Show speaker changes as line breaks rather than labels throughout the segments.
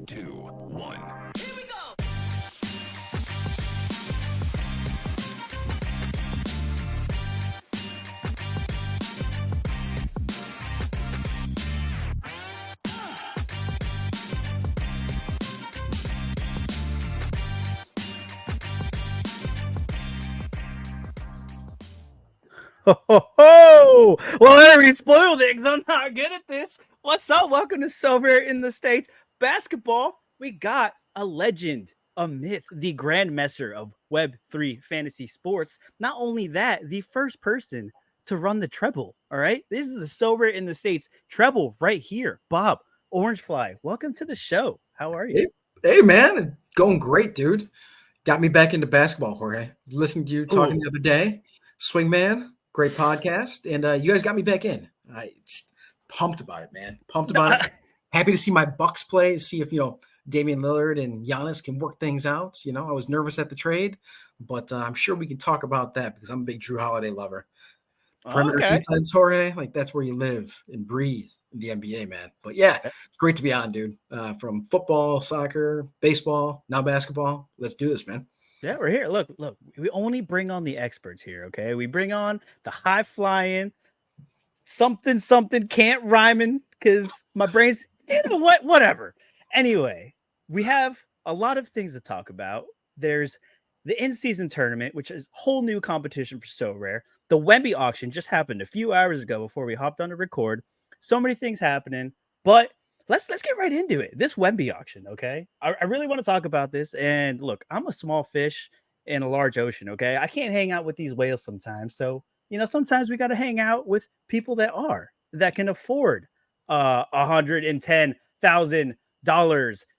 2, 1.
Here we go.
Ho! Well, I already spoiled it because I'm not good at this. What's up? Welcome to Sorare in the States basketball. We got a legend, a myth, the grandmaster of Web3 fantasy sports. Not only that, the first person to run the treble. All right, this is the Sorare in the States treble right here. Bob OrangeFly, welcome to the show. How are you?
Hey man, going great, dude. Got me back into basketball, Jorge. Listened to you talking
Ooh.
the other day. Swingman, great podcast, and you guys got me back in. I just pumped about it, man. Pumped about it. Happy to see my Bucks play. See if Damian Lillard and Giannis can work things out. I was nervous at the trade, but I'm sure we can talk about that because I'm a big Drew Holiday lover. Perimeter
Okay.
defense, Jorge, like that's where you live and breathe in the NBA, man. But yeah, it's great to be on, dude. From football, soccer, baseball, now basketball. Let's do this, man.
Yeah, we're here. Look, we only bring on the experts here, okay? We bring on the high flying, something can't rhyming because my brain's whatever. Anyway, we have a lot of things to talk about. There's the in-season tournament, which is a whole new competition for Sorare. The Wemby auction just happened a few hours ago before we hopped on to record. So many things happening, but let's get right into it. This Wemby auction, okay? I really want to talk about this. And look, I'm a small fish in a large ocean, okay? I can't hang out with these whales sometimes. So, sometimes we got to hang out with people that can afford $110,000,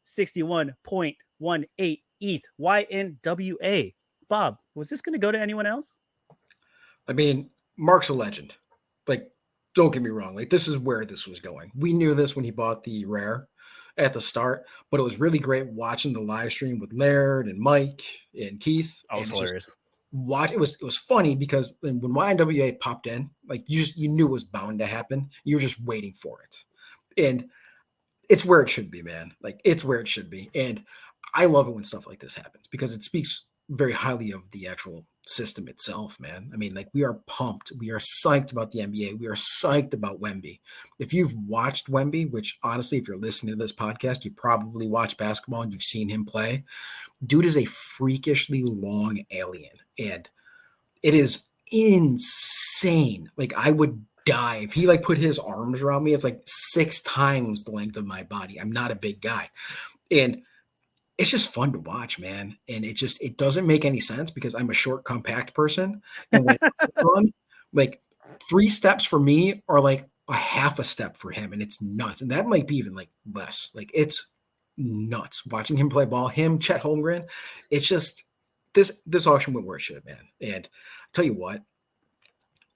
61.18 ETH, YNWA. Bob, was this going to go to anyone else?
I mean, Mark's a legend. Like, don't get me wrong. Like, this is where this was going. We knew this when he bought the rare at the start, but it was really great watching the live stream with Laird and Mike and Keith.
Oh, it's hilarious.
It was funny because when YNWA popped in, like you knew it was bound to happen. You were just waiting for it. And it's where it should be, man. Like it's where it should be. And I love it when stuff like this happens because it speaks very highly of the actual system itself, man. I mean, like we are pumped. We are psyched about the NBA. We are psyched about Wemby. If you've watched Wemby, which honestly, if you're listening to this podcast, you probably watch basketball and you've seen him play. Dude is a freakishly long alien. And it is insane. Like I would die if he like put his arms around me. It's like 6 times the length of my body. I'm not a big guy. And it's just fun to watch, man. And it doesn't make any sense because I'm a short, compact person. And when it's on, like 3 steps for me are like a half a step for him. And it's nuts. And that might be even like less. Like it's nuts watching him play ball. Him, Chet Holmgren. It's just this auction went where it should, man. And I'll tell you what,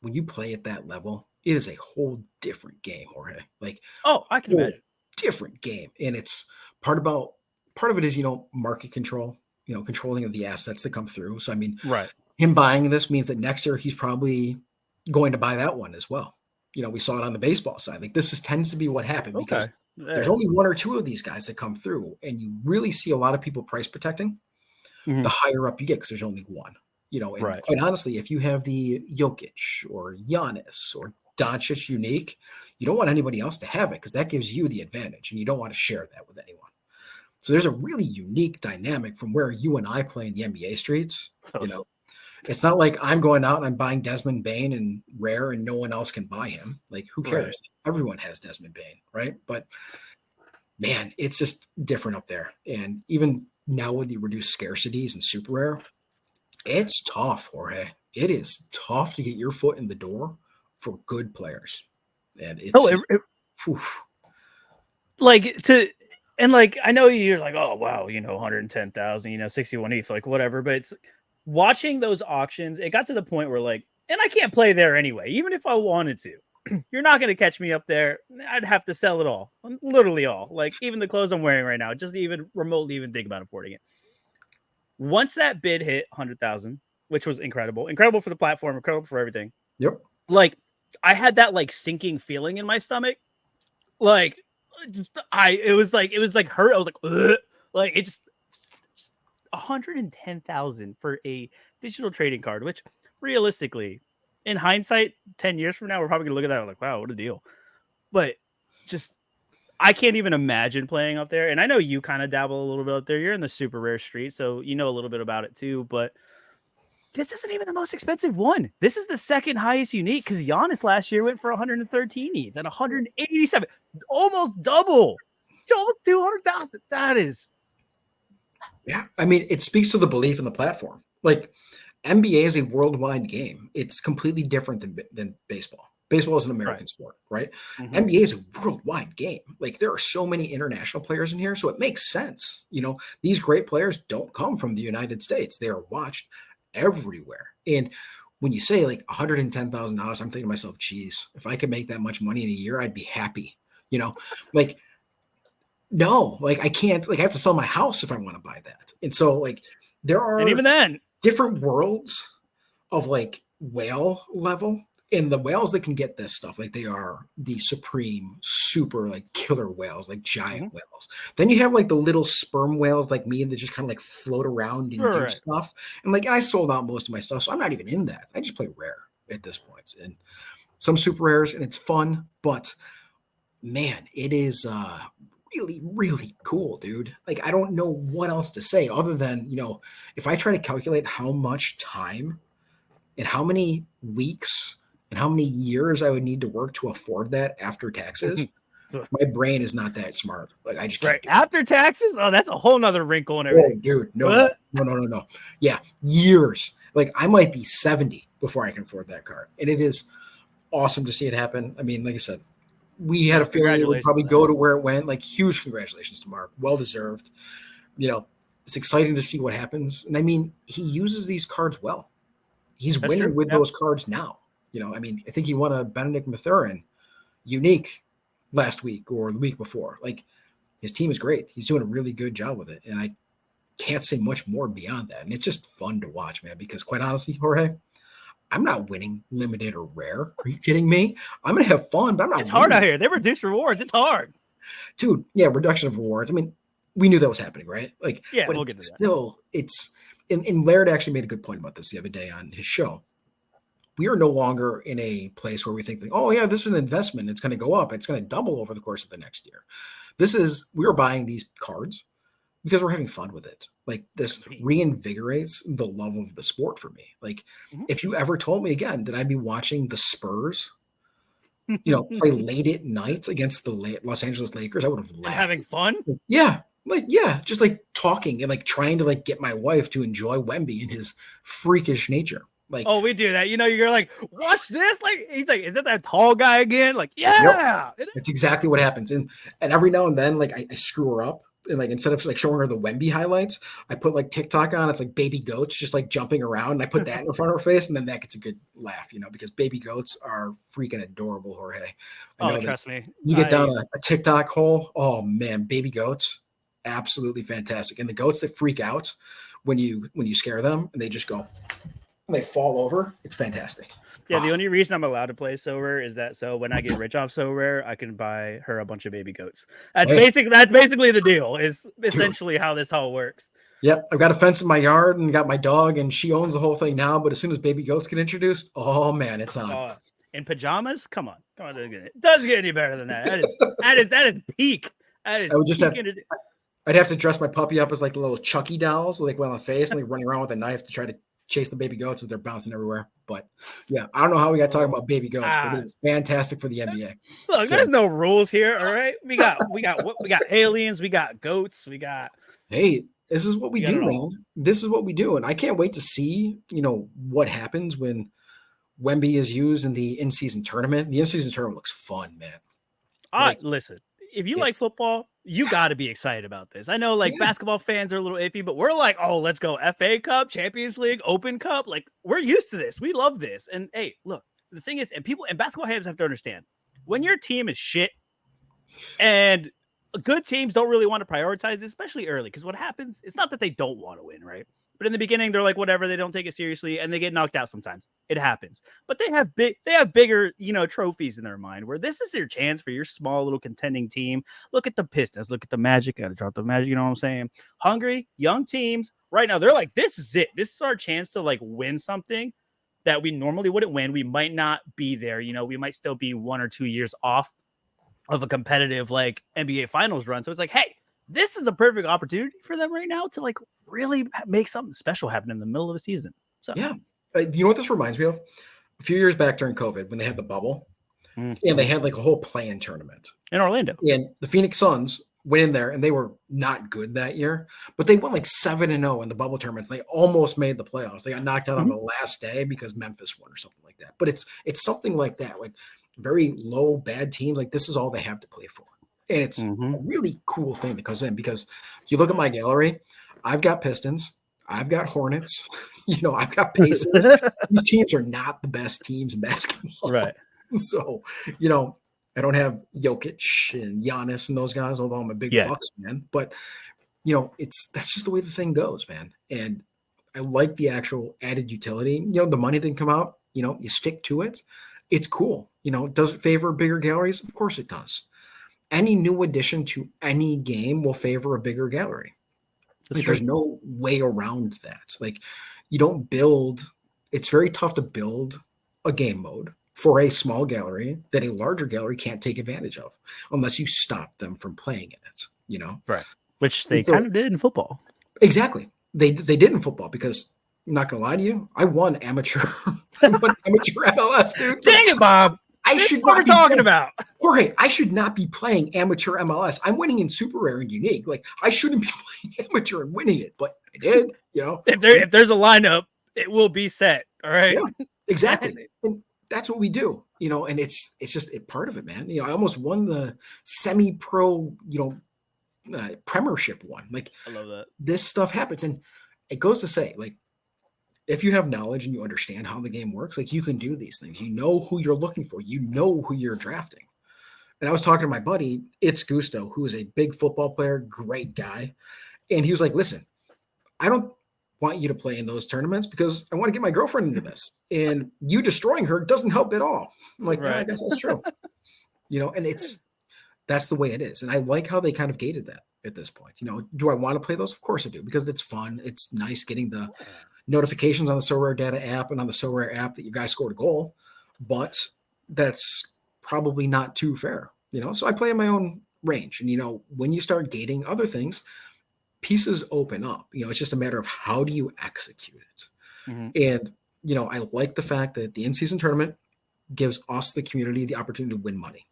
when you play at that level, it is a whole different game, Jorge. Like,
oh, I can imagine.
Different game. And it's part of it is, market control, controlling of the assets that come through. So, I mean,
right.
Him buying this means that next year he's probably going to buy that one as well. We saw it on the baseball side. Like this tends to be what happened because there's only 1 or 2 of these guys that come through and you really see a lot of people price protecting the higher up you get because there's only one, and quite honestly, if you have the Jokic or Giannis or Doncic unique, you don't want anybody else to have it because that gives you the advantage and you don't want to share that with anyone. So there's a really unique dynamic from where you and I play in the NBA streets. It's not like I'm going out and I'm buying Desmond Bane and rare and no one else can buy him. Like who cares? Right. Everyone has Desmond Bane, right? But man, it's just different up there. And even now with the reduced scarcities and super rare, it's tough, Jorge. It is tough to get your foot in the door for good players. And it's
I know you're like, oh wow, 110,000, 61 ETH, like whatever, but it's watching those auctions, it got to the point where like, and I can't play there anyway, even if I wanted to. You're not going to catch me up there. I'd have to sell it all. Literally all. Like even the clothes I'm wearing right now, just even remotely even think about affording it. Once that bid hit 100,000, which was incredible for the platform, incredible for everything.
Yep.
Like I had that like sinking feeling in my stomach. Like it was like hurt. I was like, ugh. Like it just 110,000 for a digital trading card, which realistically, in hindsight, 10 years from now, we're probably gonna look at that and like, wow, what a deal. But just I can't even imagine playing up there. And I know you kind of dabble a little bit up there. You're in the super rare street, so you know a little bit about it too. But this isn't even the most expensive one. This is the second highest unique because Giannis last year went for 113 ETH and 187, almost double. It's almost 200,000. That is,
Yeah, I mean, it speaks to the belief in the platform. Like NBA is a worldwide game. It's completely different than baseball. Baseball is an American
right.
sport, right?
Mhm.
NBA is a worldwide game. Like there are so many international players in here, so it makes sense. You know, these great players don't come from the United States. They are watched everywhere. And when you say like $110,000, I'm thinking to myself, geez, if I could make that much money in a year, I'd be happy. You know, like no, like I can't, like I have to sell my house if I want to buy that. And so like there
And
are
even then,
different worlds of like whale level. And the whales that can get this stuff, like they are the supreme, super like killer whales, like giant
mhm.
whales. Then you have like the little sperm whales like me that just kind of like float around and do
Right.
stuff. And like I sold out most of my stuff, so I'm not even in that. I just play rare at this point, and some super rares, and it's fun. But man, it is really, really cool, dude. Like I don't know what else to say other than if I try to calculate how much time and how many weeks and how many years I would need to work to afford that after taxes, my brain is not that smart. Like I just
Right.
can't do it.
After taxes, oh, that's a whole nother wrinkle and
Oh,
everything.
dude, no,
What?
no, no, no, no. Yeah, years. Like I might be 70 before I can afford that card, and it is awesome to see it happen. I mean, like I said, we had
No,
a feeling it would
congratulations
probably
on that.
go to where it went. Like huge congratulations to Mark, well deserved. You know, it's exciting to see what happens, and I mean, he uses these cards well. He's
That's true.
winning with
Yeah.
those cards now. I mean, I think he won a Benedict Mathurin unique last week or the week before. Like his team is great. He's doing a really good job with it. And I can't say much more beyond that. And it's just fun to watch, man, because quite honestly, Jorge, I'm not winning limited or rare. Are you kidding me? I'm going to have fun, but I'm
It's
not
hard
winning.
out here. They reduce rewards. It's hard.
Dude, yeah, reduction of rewards. I mean, we knew that was happening, right? Like,
Yeah,
but
we'll
it's
get to that.
still, and Laird actually made a good point about this the other day on his show. We are no longer in a place where we think, like, oh, yeah, this is an investment. It's going to go up. It's going to double over the course of the next year. We're buying these cards because we're having fun with it. Like this reinvigorates the love of the sport for me. Like
Mhm.
if you ever told me again that I'd be watching the Spurs, play late at night against the Los Angeles Lakers, I would have
And
laughed.
having fun.
Yeah. Like, yeah, just like talking and like trying to like get my wife to enjoy Wemby in his freakish nature. Like,
Oh, we do that. You're like, watch this. Like, he's like, is that tall guy again? Like,
yep,
yeah.
that's exactly what happens. And every now and then, like I screw her up. And like instead of like showing her the Wemby highlights, I put like TikTok on. It's like baby goats just like jumping around. And I put that in front of her face, and then that gets a good laugh, because baby goats are freaking adorable, Jorge. I
Oh,
know that
trust me.
you get down a TikTok hole. Oh man, baby goats, absolutely fantastic. And the goats that freak out when you scare them and they just go, and they fall over. It's fantastic.
Yeah, the only reason I'm allowed to play So Rare is that so when I get rich off So Rare, I can buy her a bunch of baby goats. That's
Hey,
basically the deal. Is
dude.
essentially how this all works.
Yep, I've got a fence in my yard and got my dog, and she owns the whole thing now. But as soon as baby goats get introduced, oh man, it's on.
In pajamas? Come on. It doesn't get any better than that. That is peak. That is
I would just
peak.
have, I'd have to dress my puppy up as like little Chucky dolls, like on the face, and like running around with a knife to try to chase the baby goats as they're bouncing everywhere. But yeah, I don't know how we got talking about baby goats, but it's fantastic for the NBA.
Look, there's no rules here. All right, we got aliens, we got goats, we got.
Hey, this is what we do, man. This is what we do, and I can't wait to see what happens when Wemby is used in the in-season tournament. The in-season tournament looks fun, man.
Listen, if you like football, you got to be excited about this. I know, basketball fans are a little iffy, but we're like, oh, let's go FA Cup, Champions League, Open Cup. Like, we're used to this. We love this. And hey, look, the thing is, and basketball fans have to understand, when your team is shit and good teams don't really want to prioritize, especially early, because what happens, it's not that they don't want to win, right? But in the beginning, they're like, whatever, they don't take it seriously, and they get knocked out sometimes. It happens. But they have bigger, trophies in their mind, where this is their chance for your small little contending team. Look at the Pistons, look at the Magic, gotta drop the Magic, you know what I'm saying? Hungry, young teams, right now, they're like, this is it. This is our chance to like win something that we normally wouldn't win. We might not be there, we might still be 1 or 2 years off of a competitive like NBA finals run. So it's like, hey, this is a perfect opportunity for them right now to like really make something special happen in the middle of a season. So
yeah, you know what this reminds me of? A few years back during COVID when they had the bubble and they had like a whole play-in tournament
in Orlando,
and the Phoenix Suns went in there and they were not good that year, but they went like 7-0 in the bubble tournaments. They almost made the playoffs. They got knocked out on the last day because Memphis won or something like that. But it's something like that, like very low, bad teams. Like this is all they have to play for. And it's a really cool thing that comes in because if you look at my gallery, I've got Pistons, I've got Hornets, I've got Pacers. These teams are not the best teams in basketball.
Right.
So, I don't have Jokic and Giannis and those guys, although I'm a big Bucks fan. But, that's just the way the thing goes, man. And I like the actual added utility. The money didn't come out. You stick to it. It's cool. Does it favor bigger galleries? Of course it does. Any new addition to any game will favor a bigger gallery. Like, there's no way around that. Like, you don't build. It's very tough to build a game mode for a small gallery that a larger gallery can't take advantage of unless you stop them from playing in it,
Right. Which they kind of did in football.
Exactly. They did in football because I'm not going to lie to you. I won amateur MLS, dude.
Dang it, Bob.
I should
what we're talking about.
Jorge, I should not be playing amateur MLS. I'm winning in super rare and unique. Like I shouldn't be playing amateur and winning it, but I did,
If there's a lineup, it will be set. All right.
Yeah, exactly. And that's what we do, and it's just a part of it, man. I almost won the semi-pro, premiership one. Like
I love that.
This stuff happens. And it goes to say, like, if you have knowledge and you understand how the game works, like you can do these things. You know who you're looking for. You know who you're drafting. And I was talking to my buddy, It's Gusto, who is a big football player, great guy. And he was like, listen, I don't want you to play in those tournaments because I want to get my girlfriend into this. And you destroying her doesn't help at all. I'm like, right. I guess that's true. And that's the way it is. And I like how they kind of gated that at this point. Do I want to play those? Of course I do, because it's fun. It's nice getting the notifications on the Sorare data app and on the Sorare app that your guy scored a goal, but that's probably not too fair, so I play in my own range. And, when you start gating other things, pieces open up, it's just a matter of how do you execute it? And, I like the fact that the in-season tournament gives us, the community, the opportunity to win money.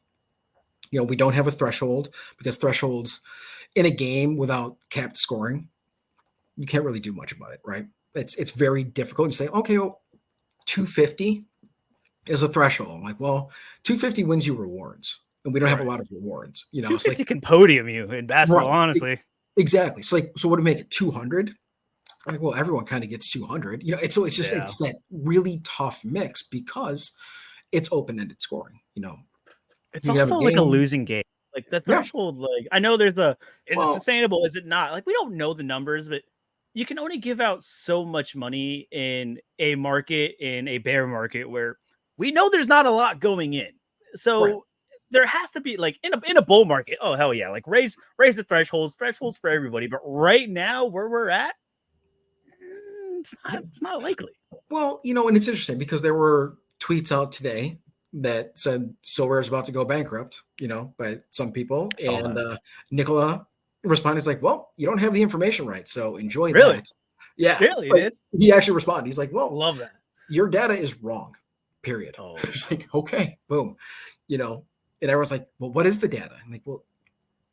We don't have a threshold because thresholds in a game without capped scoring, you can't really do much about it, right? It's very difficult to say, okay, well, 250 is a threshold. I'm like, well, 250 wins you rewards, and we don't have a lot of rewards.
250 can podium you in basketball, honestly.
Exactly. So what do we make it? 200? Like, well, everyone kind of gets 200. It's just it's that really tough mix because it's open-ended scoring.
It's also like a losing game. Like the threshold, like I know is it sustainable? Is it not? Like we don't know the numbers, but you can only give out so much money in a market, in a bear market where we know there's not a lot going in. So there has to be like in a bull market. Oh, hell yeah. Like raise the thresholds for everybody. But right now where we're at, it's not likely.
Well, and it's interesting because there were tweets out today that said Sorare is about to go bankrupt, by some people. And Nicola responded, he's like, well, you don't have the information right, so enjoy that. Yeah.
Really?
He actually responded. He's like, well,
love that.
Your data is wrong, period.
Oh.
It's like, okay, boom. And everyone's like, well, what is the data? I'm like, well,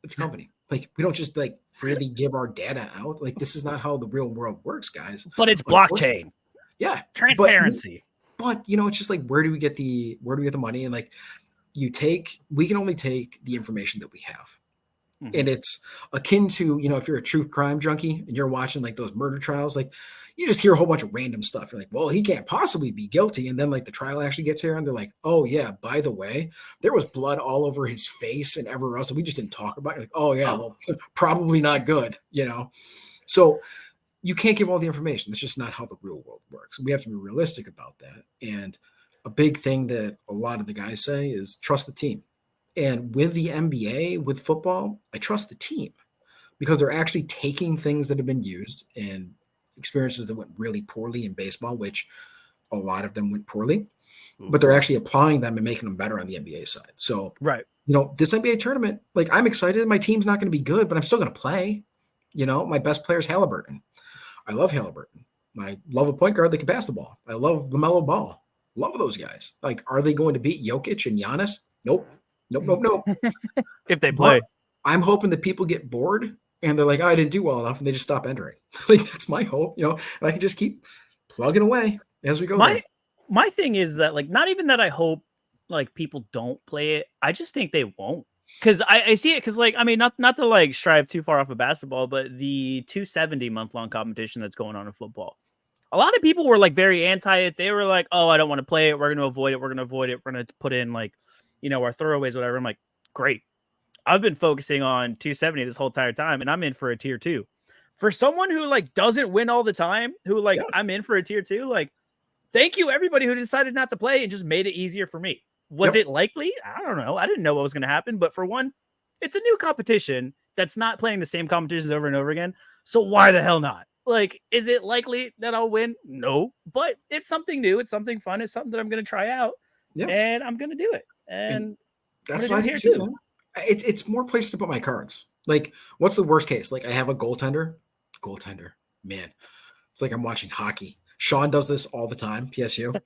it's a company. Like, we don't just like freely give our data out. Like, this is not how the real world works, guys.
But it's blockchain.
Yeah.
Transparency.
But it's just like, where do we get the money? And like, we can only take the information that we have. And it's akin to, if you're a true crime junkie and you're watching like those murder trials, like you just hear a whole bunch of random stuff. You're like, well, he can't possibly be guilty. And then like the trial actually gets here and they're like, oh yeah, by the way, there was blood all over his face and everywhere else. And we just didn't talk about it. Like, oh yeah, well, probably not good, So you can't give all the information. That's just not how the real world works. We have to be realistic about that. And a big thing that a lot of the guys say is trust the team. And with the NBA, with football, I trust the team because they're actually taking things that have been used and experiences that went really poorly in baseball, which a lot of them went poorly, but they're actually applying them and making them better on the NBA side. So,
Right.
This NBA tournament, like I'm excited. My team's not going to be good, but I'm still going to play. My best player is Halliburton. I love Halliburton. I love a point guard that can pass the ball. I love LaMelo Ball. Love those guys. Like, are they going to beat Jokic and Giannis? Nope. Nope.
If they
But
play.
I'm hoping that people get bored and they're like, oh, I didn't do well enough, and they just stop entering. Like, that's my hope, and I can just keep plugging away as we go.
My thing is that, like, not even that I hope like people don't play it. I just think they won't. Because I see it because, like, I mean, not to like strive too far off of basketball, but the 270 month-long competition that's going on in football. A lot of people were like very anti it. They were like, oh, I don't want to play it. We're going to avoid it. We're going to avoid it. We're going to put in like, our throwaways, whatever. I'm like, great. I've been focusing on 270 this whole entire time, and I'm in for a tier 2. For someone who like doesn't win all the time, who like I'm in for a tier 2, like, thank you everybody who decided not to play and just made it easier for me. Was it likely? I don't know. I didn't know what was going to happen, but for one, it's a new competition that's not playing the same competitions over and over again. So why the hell not? Like, is it likely that I'll win? No, but it's something new. It's something fun. It's something that I'm going to try out, and I'm going to do it. And
that's what I do here too. It's more places to put my cards. Like, what's the worst case? Like, I have a goaltender. Man, it's like I'm watching hockey. Sean does this all the time. PSU.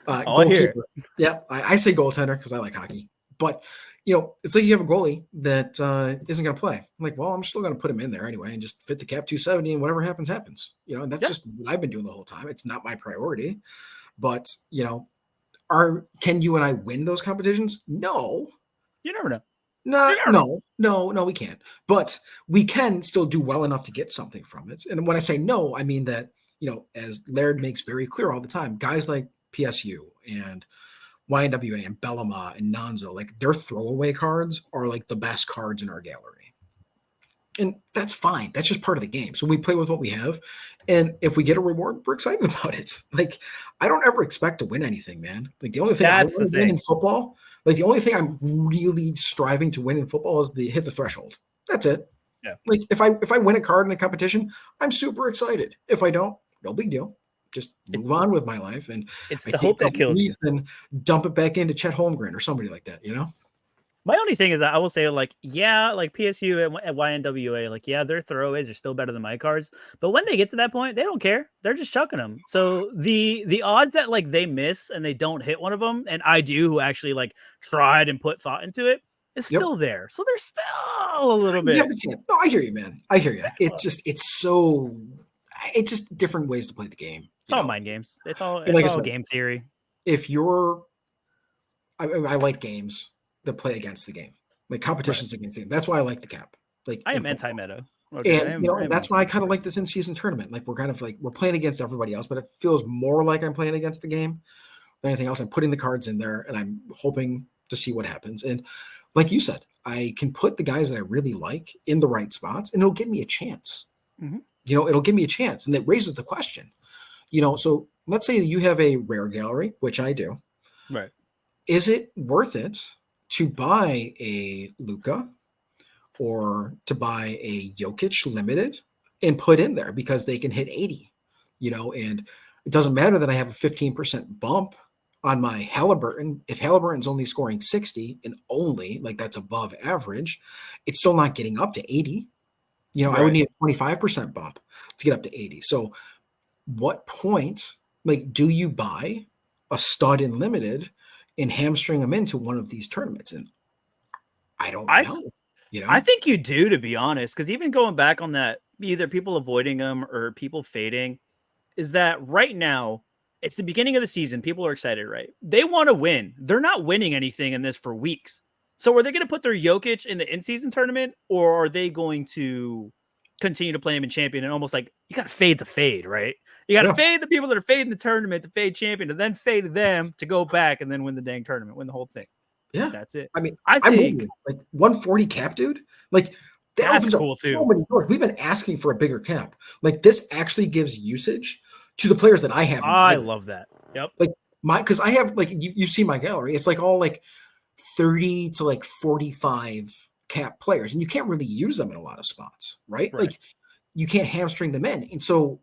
Goalkeeper. Yeah, I say goaltender because I like hockey. But it's like you have a goalie that isn't going to play. I'm like, well, I'm still going to put him in there anyway and just fit the cap 270, and whatever happens, happens. And that's just what I've been doing the whole time. It's not my priority. But can you and I win those competitions? No.
You never know.
No, we can't. But we can still do well enough to get something from it. And when I say no, I mean that, as Laird makes very clear all the time, guys like PSU and YNWA and Bellama and Nonzo, like their throwaway cards are like the best cards in our gallery. And that's fine. That's just part of the game. So we play with what we have. And if we get a reward, we're excited about it. Like, I don't ever expect to win anything, man. Like, the only thing I want to win in football, like the only thing I'm really striving to win in football is hit the threshold. That's it.
Yeah.
Like, if I win a card in a competition, I'm super excited. If I don't, no big deal. Just move on with my life. And
it's the hope that kills you.
And dump it back into Chet Holmgren or somebody like that,
My only thing is that I will say, like, yeah, like PSU and YNWA, like, yeah, their throwaways are still better than my cards. But when they get to that point, they don't care. They're just chucking them. So the odds that like they miss and they don't hit one of them, and I do, who actually like tried and put thought into it, is still there. So there's still a little bit.
You have the chance. No, I hear you, man. I hear you. It's just different ways to play the game.
It's all mind games. It's all game theory.
If I like games that play against the game, like competitions against the game. That's why I like the cap. Like,
I am anti-meta. Okay,
and that's why I kind of like this in-season tournament. Like, we're kind of like we're playing against everybody else, but it feels more like I'm playing against the game than anything else. I'm putting the cards in there, and I'm hoping to see what happens. And like you said, I can put the guys that I really like in the right spots, and it'll give me a chance.
Mm-hmm.
It'll give me a chance, and it raises the question. So let's say you have a rare gallery, which I do.
Right?
Is it worth it to buy a Luka or to buy a Jokic limited and put in there because they can hit 80, and it doesn't matter that I have a 15% bump on my Halliburton. If Halliburton's only scoring 60 and only like that's above average, it's still not getting up to 80. Right. I would need a 25% bump to get up to 80. So what point, like, do you buy a stud in limited and hamstring them into one of these tournaments? And I don't know.
I think you do, to be honest, because even going back on that, either people avoiding them or people fading, is that right now it's the beginning of the season. People are excited, right? They want to win. They're not winning anything in this for weeks. So are they going to put their Jokic in the in-season tournament, or are they going to continue to play him in champion? And almost like, you got to fade the fade, right? You got to fade the people that are fading the tournament to fade champion, and then fade them to go back and then win the dang tournament, win the whole thing.
Yeah,
that's it.
I mean, I think like 140 cap, dude. Like, That
That's
opens up
cool
so
too.
many doors. We've been asking for a bigger cap. Like this actually gives usage to the players that I have in
I
my
love that. Yep.
like because I have like you see my gallery. It's like all like 30 to like 45 cap players, and you can't really use them in a lot of spots, right?
Right.
Like you can't hamstring them in. And so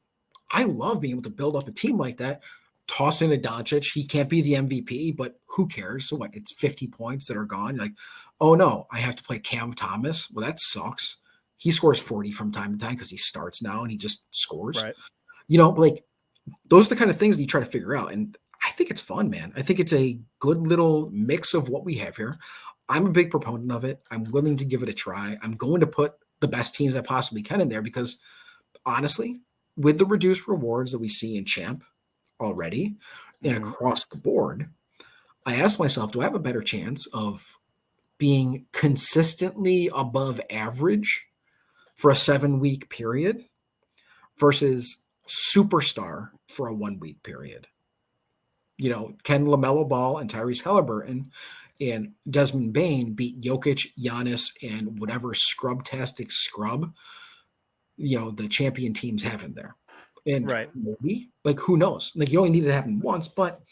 I love being able to build up a team like that. Toss in a Doncic. He can't be the MVP, but who cares? So what? It's 50 points that are gone. You're like, oh no, I have to play Cam Thomas. Well, that sucks. He scores 40 from time to time because he starts now and he just scores.
Right.
Like those are the kind of things that you try to figure out. And I think it's fun, man. I think it's a good little mix of what we have here. I'm a big proponent of it. I'm willing to give it a try. I'm going to put the best teams I possibly can in there because honestly, with the reduced rewards that we see in Champ already and
Mhm.
across the board, I asked myself, do I have a better chance of being consistently above average for a 7-week period versus superstar for a 1-week period? Can LaMelo Ball and Tyrese Halliburton and Desmond Bain beat Jokic, Giannis, and whatever scrub-tastic scrub, the champion teams have in there? And
Right.
maybe, like, who knows? Like, you only need it to happen once, but,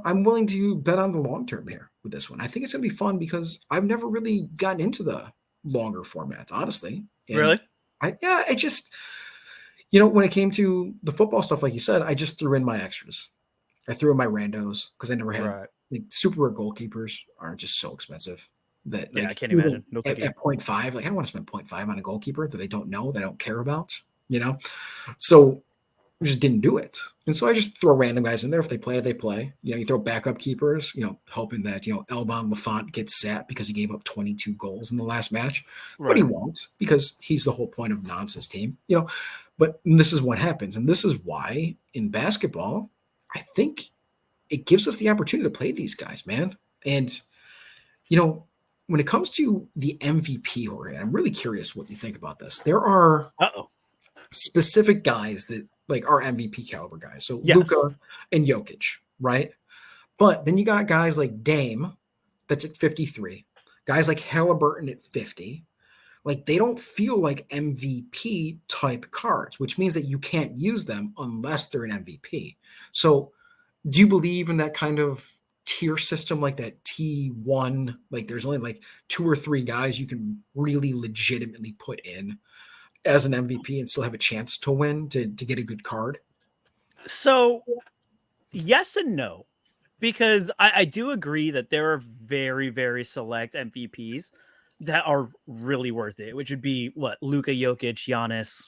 I'm willing to bet on the long term here with this one. I think it's going to be fun because I've never really gotten into the longer formats, honestly. And
Really?
I just, when it came to the football stuff, like you said, I just threw in my extras. I threw in my randos because I never had
Right.
like super rare goalkeepers are just so expensive that
Yeah, I
like
Mm-hmm.
can't
even
imagine. No, thank
at,
you.
at 0.5, like I don't want to spend 0.5 on a goalkeeper that I don't know, that I don't care about. So I just didn't do it. And so I just throw random guys in there. If they play, they play. You throw backup keepers, hoping that, Elbon Lafont gets sat because he gave up 22 goals in the last match. But he
Right.
won't because he's the whole point of Nance's team. But this is what happens. And this is why in basketball, I think it gives us the opportunity to play these guys, man. And, when it comes to the MVP, Jorge, I'm really curious what you think about this. There are
Uh-oh.
specific guys that like are MVP caliber guys. So
Yes.
Luka and Jokic, right? But then you got guys like Dame that's at 53, guys like Halliburton at 50. Like they don't feel like MVP type cards, which means that you can't use them unless they're an MVP. So do you believe in that kind of tier system, like that T1? Like there's only like 2 or 3 guys you can really legitimately put in as an MVP and still have a chance to win to get a good card?
So, yes and no, because I do agree that there are very, very select MVPs that are really worth it, which would be what Luka Jokic, Giannis,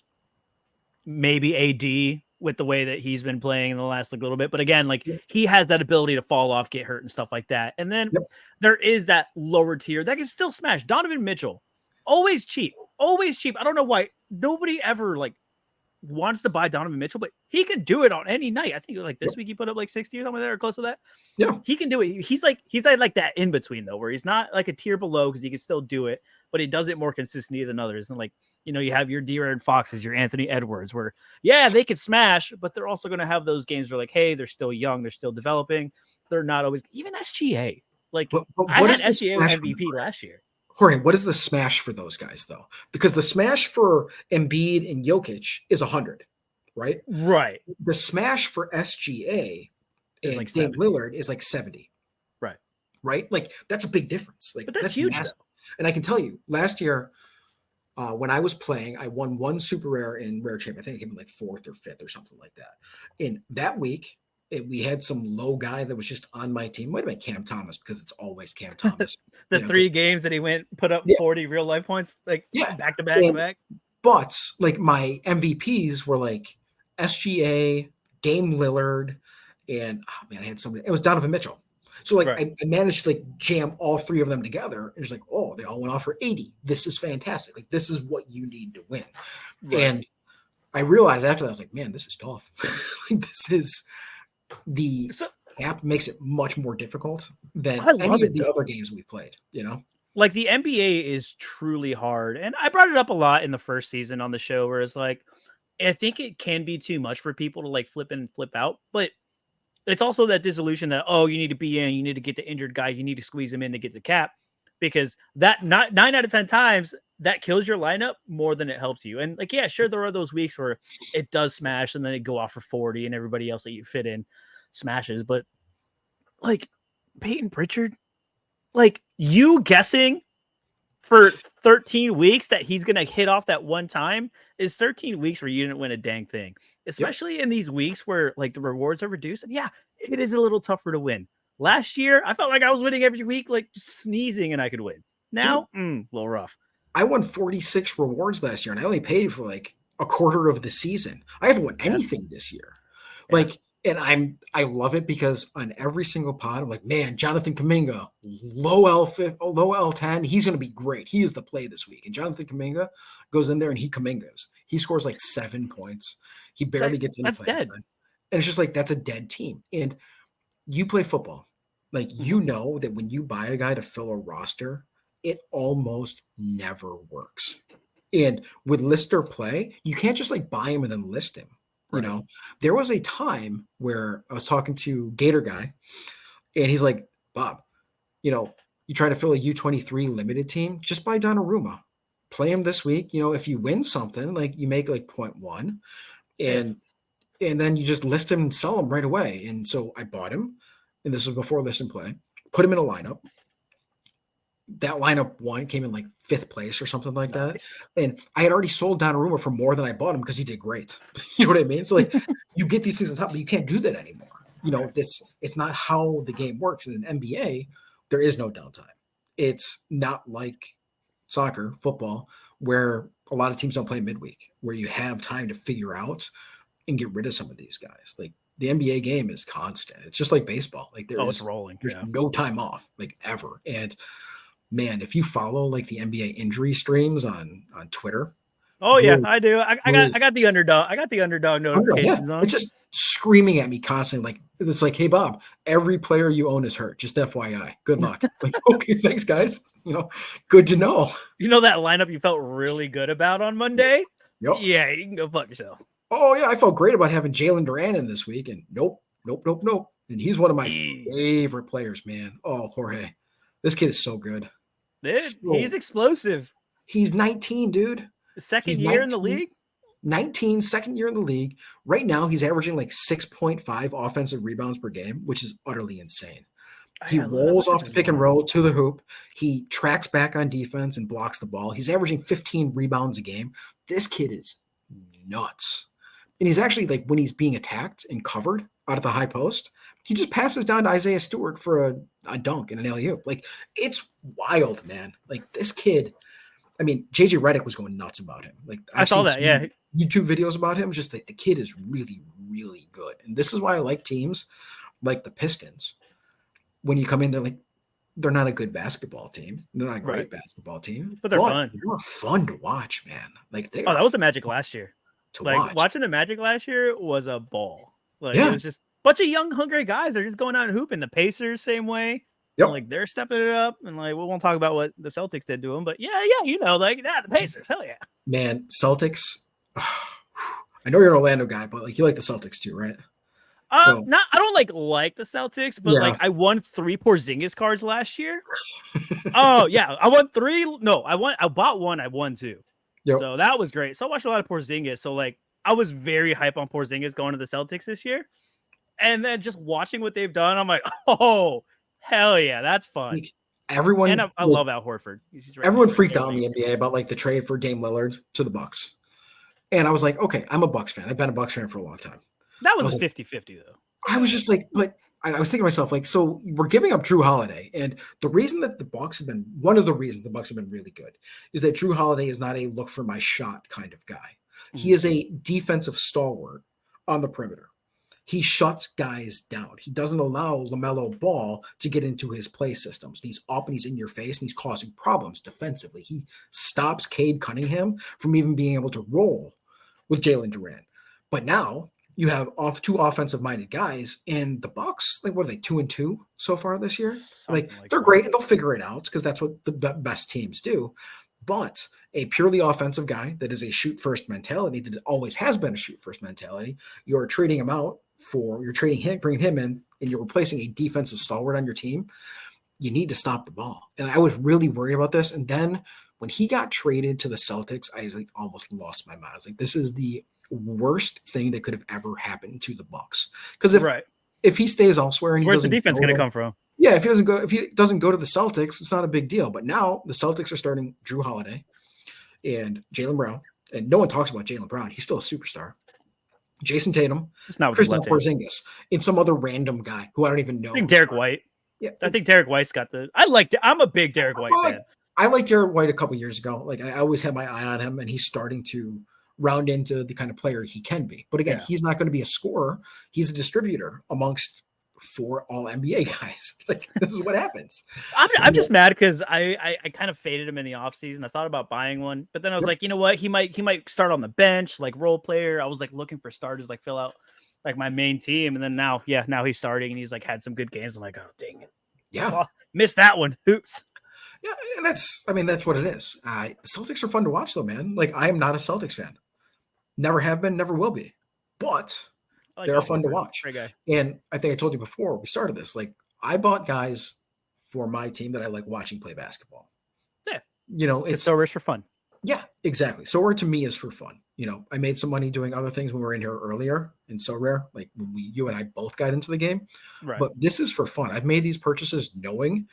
maybe AD with the way that he's been playing in the last like little bit. But again, like
Yep.
he has that ability to fall off, get hurt, and stuff like that. And then
Yep.
there is that lower tier that can still smash. Donovan Mitchell, always cheap, always cheap. I don't know why nobody ever like wants to buy Donovan Mitchell, but he can do it on any night. I think like this week he put up like 60 or something like that or close to that.
Yeah.
He can do it. He's like that in between though, where he's not like a tier below because he can still do it, but he does it more consistently than others. And like you have your De'Aaron Foxes, your Anthony Edwards, where yeah they could smash, but they're also going to have those games where like hey they're still young, they're still developing, they're not always even SGA. Like
But
I
what
had
is the
SGA
smash for them,
MVP last year.
Jorge? What is the smash for those guys though? Because the smash for Embiid and Jokic is 100, right?
Right.
The smash for SGA
Is like
and Dame
70.
Lillard is like 70,
Right.
right? Like that's a big difference. Like
But that's
that's
huge
massive.
though.
And I can tell you, last year when I was playing, I won one super rare in rare champ. I think I came in like 4th or 5th or something like that. In that week, we had some low guy that was just on my team. Might have been Cam Thomas because it's always Cam Thomas.
The
Because
3 games that he went put up
yeah,
40 real life points like
yeah.
back to back to
And
back.
but like my MVPs were like SGA, Dame Lillard, and oh man, I had somebody. It was Donovan Mitchell. So like
Right.
I managed to like jam all 3 of them together. And it's like, oh, they all went off for 80. This is fantastic. Like this is what you need to win.
Right.
And I realized after that, I was like, man, this is tough. Like, this is the
So
app makes it much more difficult than
I
any
love
of
it
the
though.
other games we played.
Like the NBA is truly hard. And I brought it up a lot in the first season on the show where it's like, I think it can be too much for people to like flip in and flip out. But it's also that disillusion that, oh, you need to be in, you need to get the injured guy, you need to squeeze him in to get the cap. because that not 9 out of 10 times that kills your lineup more than it helps you. And like, yeah, sure, there are those weeks where it does smash and then it go off for 40 and everybody else that you fit in smashes. But like Peyton Pritchard, like you guessing for 13 weeks that he's going to hit off that one time is 13 weeks where you didn't win a dang thing,
Yep.
especially in these weeks where like the rewards are reduced. And yeah, it is a little tougher to win. Last year, I felt like I was winning every week, like sneezing, and I could win.
Dude,
Now, a little rough.
I won 46 rewards last year and I only paid for like a quarter of the season. I haven't won anything this year.
Yeah.
Like, and I love it because on every single pod, I'm like, man, Jonathan Kuminga, low L10, he's going to be great. He is the play this week. And Jonathan Kuminga goes in there and he Kumingas. He scores like 7 points. He barely gets any play
dead.
time. And it's just like, that's a dead team. And you play football. Like, you know that when you buy a guy to fill a roster, it almost never works. And with lister play, you can't just like buy him and then list him.
Right.
You know, there was a time where I was talking to Gator Guy and he's like, Bob, you know, you try to fill a U23 limited team, just buy Donnarumma. Play him this week. You know, if you win something, like you make like 0.1 and then you just list him and sell him right away. And so I bought him, and this was before list and play, put him in a lineup. That lineup one came in like 5th place or something like that. And I had already sold Donnarumma for more than I bought him because he did great. You know what I mean? So like you get these things on top, but you can't do that anymore. You know, it's not how the game works. In an NBA, there is no downtime. It's not like soccer, football, where a lot of teams don't play midweek, where you have time to figure out and get rid of some of these guys. Like the NBA game is constant. It's just like baseball. Like
it's rolling.
There's no time off, like ever. And man, if you follow like the NBA injury streams on Twitter.
Oh yeah, I do. I got the underdog. I got the underdog notifications on.
It's just screaming at me constantly. Like it's like, hey Bob, every player you own is hurt. Just FYI. Good luck. Like, okay, thanks guys. You know, good to know.
You know that lineup you felt really good about on Monday?
Yep.
Yeah, you can go fuck yourself.
Oh yeah, I felt great about having Jalen Duran in this week, and nope. And he's one of my favorite players, man. Oh, Jorge, this kid is so good.
Dude, he's explosive.
He's 19, dude.
Second year in the league?
19, second year in the league. Right now, he's averaging like 6.5 offensive rebounds per game, which is utterly insane. He rolls off the pick and roll to the hoop. He tracks back on defense and blocks the ball. He's averaging 15 rebounds a game. This kid is nuts. And he's actually like when he's being attacked and covered out of the high post, he just passes down to Isaiah Stewart for a dunk and an alley-oop. Like, it's wild, man. Like, this kid, I mean, JJ Redick was going nuts about him. Like,
I saw that, yeah.
YouTube videos about him. Just like the kid is really, really good. And this is why I like teams like the Pistons. When you come in, they're not a good basketball team. They're not a great basketball team.
But they're fun.
They're fun to watch, man. Like, that
was the Magic last year.
Watch.
Watching the Magic last year was a ball. Like, it was just bunch of young, hungry guys. They're just going out and hooping. The Pacers, same way. Yep. Like, they're stepping it up. And, like, we won't talk about what the Celtics did to them. But, yeah, you know, like, the Pacers. Hell yeah.
Man, Celtics. I know you're an Orlando guy, but, like, you like the Celtics too, right?
I don't like the Celtics, but, like, I won 3 Porzingis cards last year. Oh, yeah. I won 3. No, I bought 1. I won 2. Yep. So that was great. So I watched a lot of Porzingis. So, like, I was very hype on Porzingis going to the Celtics this year. And then just watching what they've done, I'm like, oh, hell yeah, that's fun.
Like, everyone,
and I love Al Horford.
Everyone freaked out in the NBA about like the trade for Dame Lillard to the Bucks. And I was like, okay, I'm a Bucks fan. I've been a Bucks fan for a long time.
That was 50-50 though.
I was just like, but I was thinking to myself, like, so we're giving up Drew Holiday. And the reason that one of the reasons the Bucks have been really good is that Drew Holiday is not a look for my shot kind of guy. Mm-hmm. He is a defensive stalwart on the perimeter. He shuts guys down. He doesn't allow LaMelo Ball to get into his play systems. He's up and he's in your face and he's causing problems defensively. He stops Cade Cunningham from even being able to roll with Jalen Duran. But now you have two offensive-minded guys, and the Bucks, like, what are they, 2-2 so far this year? Like they're great, and they'll figure it out because that's what the best teams do. But a purely offensive guy that is a shoot-first mentality, that always has been a shoot-first mentality, you're trading him out you're trading him, bringing him in, and you're replacing a defensive stalwart on your team. you need to stop the ball. And I was really worried about this. And then when he got traded to the Celtics, I was like almost lost my mind. I was like, this is the worst thing that could have ever happened to the Bucks. Because if he stays elsewhere and he
where's the
doesn't
defense going to come from?
Yeah, if he doesn't go to the Celtics, it's not a big deal. But now the Celtics are starting Drew Holiday and Jaylen Brown. And no one talks about Jaylen Brown. He's still a superstar. Jason Tatum, Kristaps Porzingis, and some other random guy who I don't even know.
I think Derek White. Yeah, I think Derek White's got I'm a big Derek White fan.
I liked Derek White a couple years ago. Like I always had my eye on him, and he's starting to round into the kind of player he can be. But again, he's not going to be a scorer. He's a distributor amongst 4 all NBA guys. Like this is what happens.
I'm just mad because I kind of faded him in the offseason. I thought about buying one, but then I was like, you know what? He might start on the bench, like role player. I was like looking for starters, like fill out like my main team. And then now he's starting and he's like had some good games. I'm like, oh dang it.
Yeah.
Oh, missed that one. Oops.
Yeah, and that's what it is. The Celtics are fun to watch though, man. Like I am not a Celtics fan. Never have been, never will be. But they're fun to watch. And I think I told you before we started this, like I bought guys for my team that I like watching play basketball.
Yeah.
It's
so rich for fun.
Yeah, exactly. Sorare to me is for fun. I made some money doing other things when we were in here earlier in Sorare, like when you and I both got into the game.
Right.
But this is for fun. I've made these purchases knowing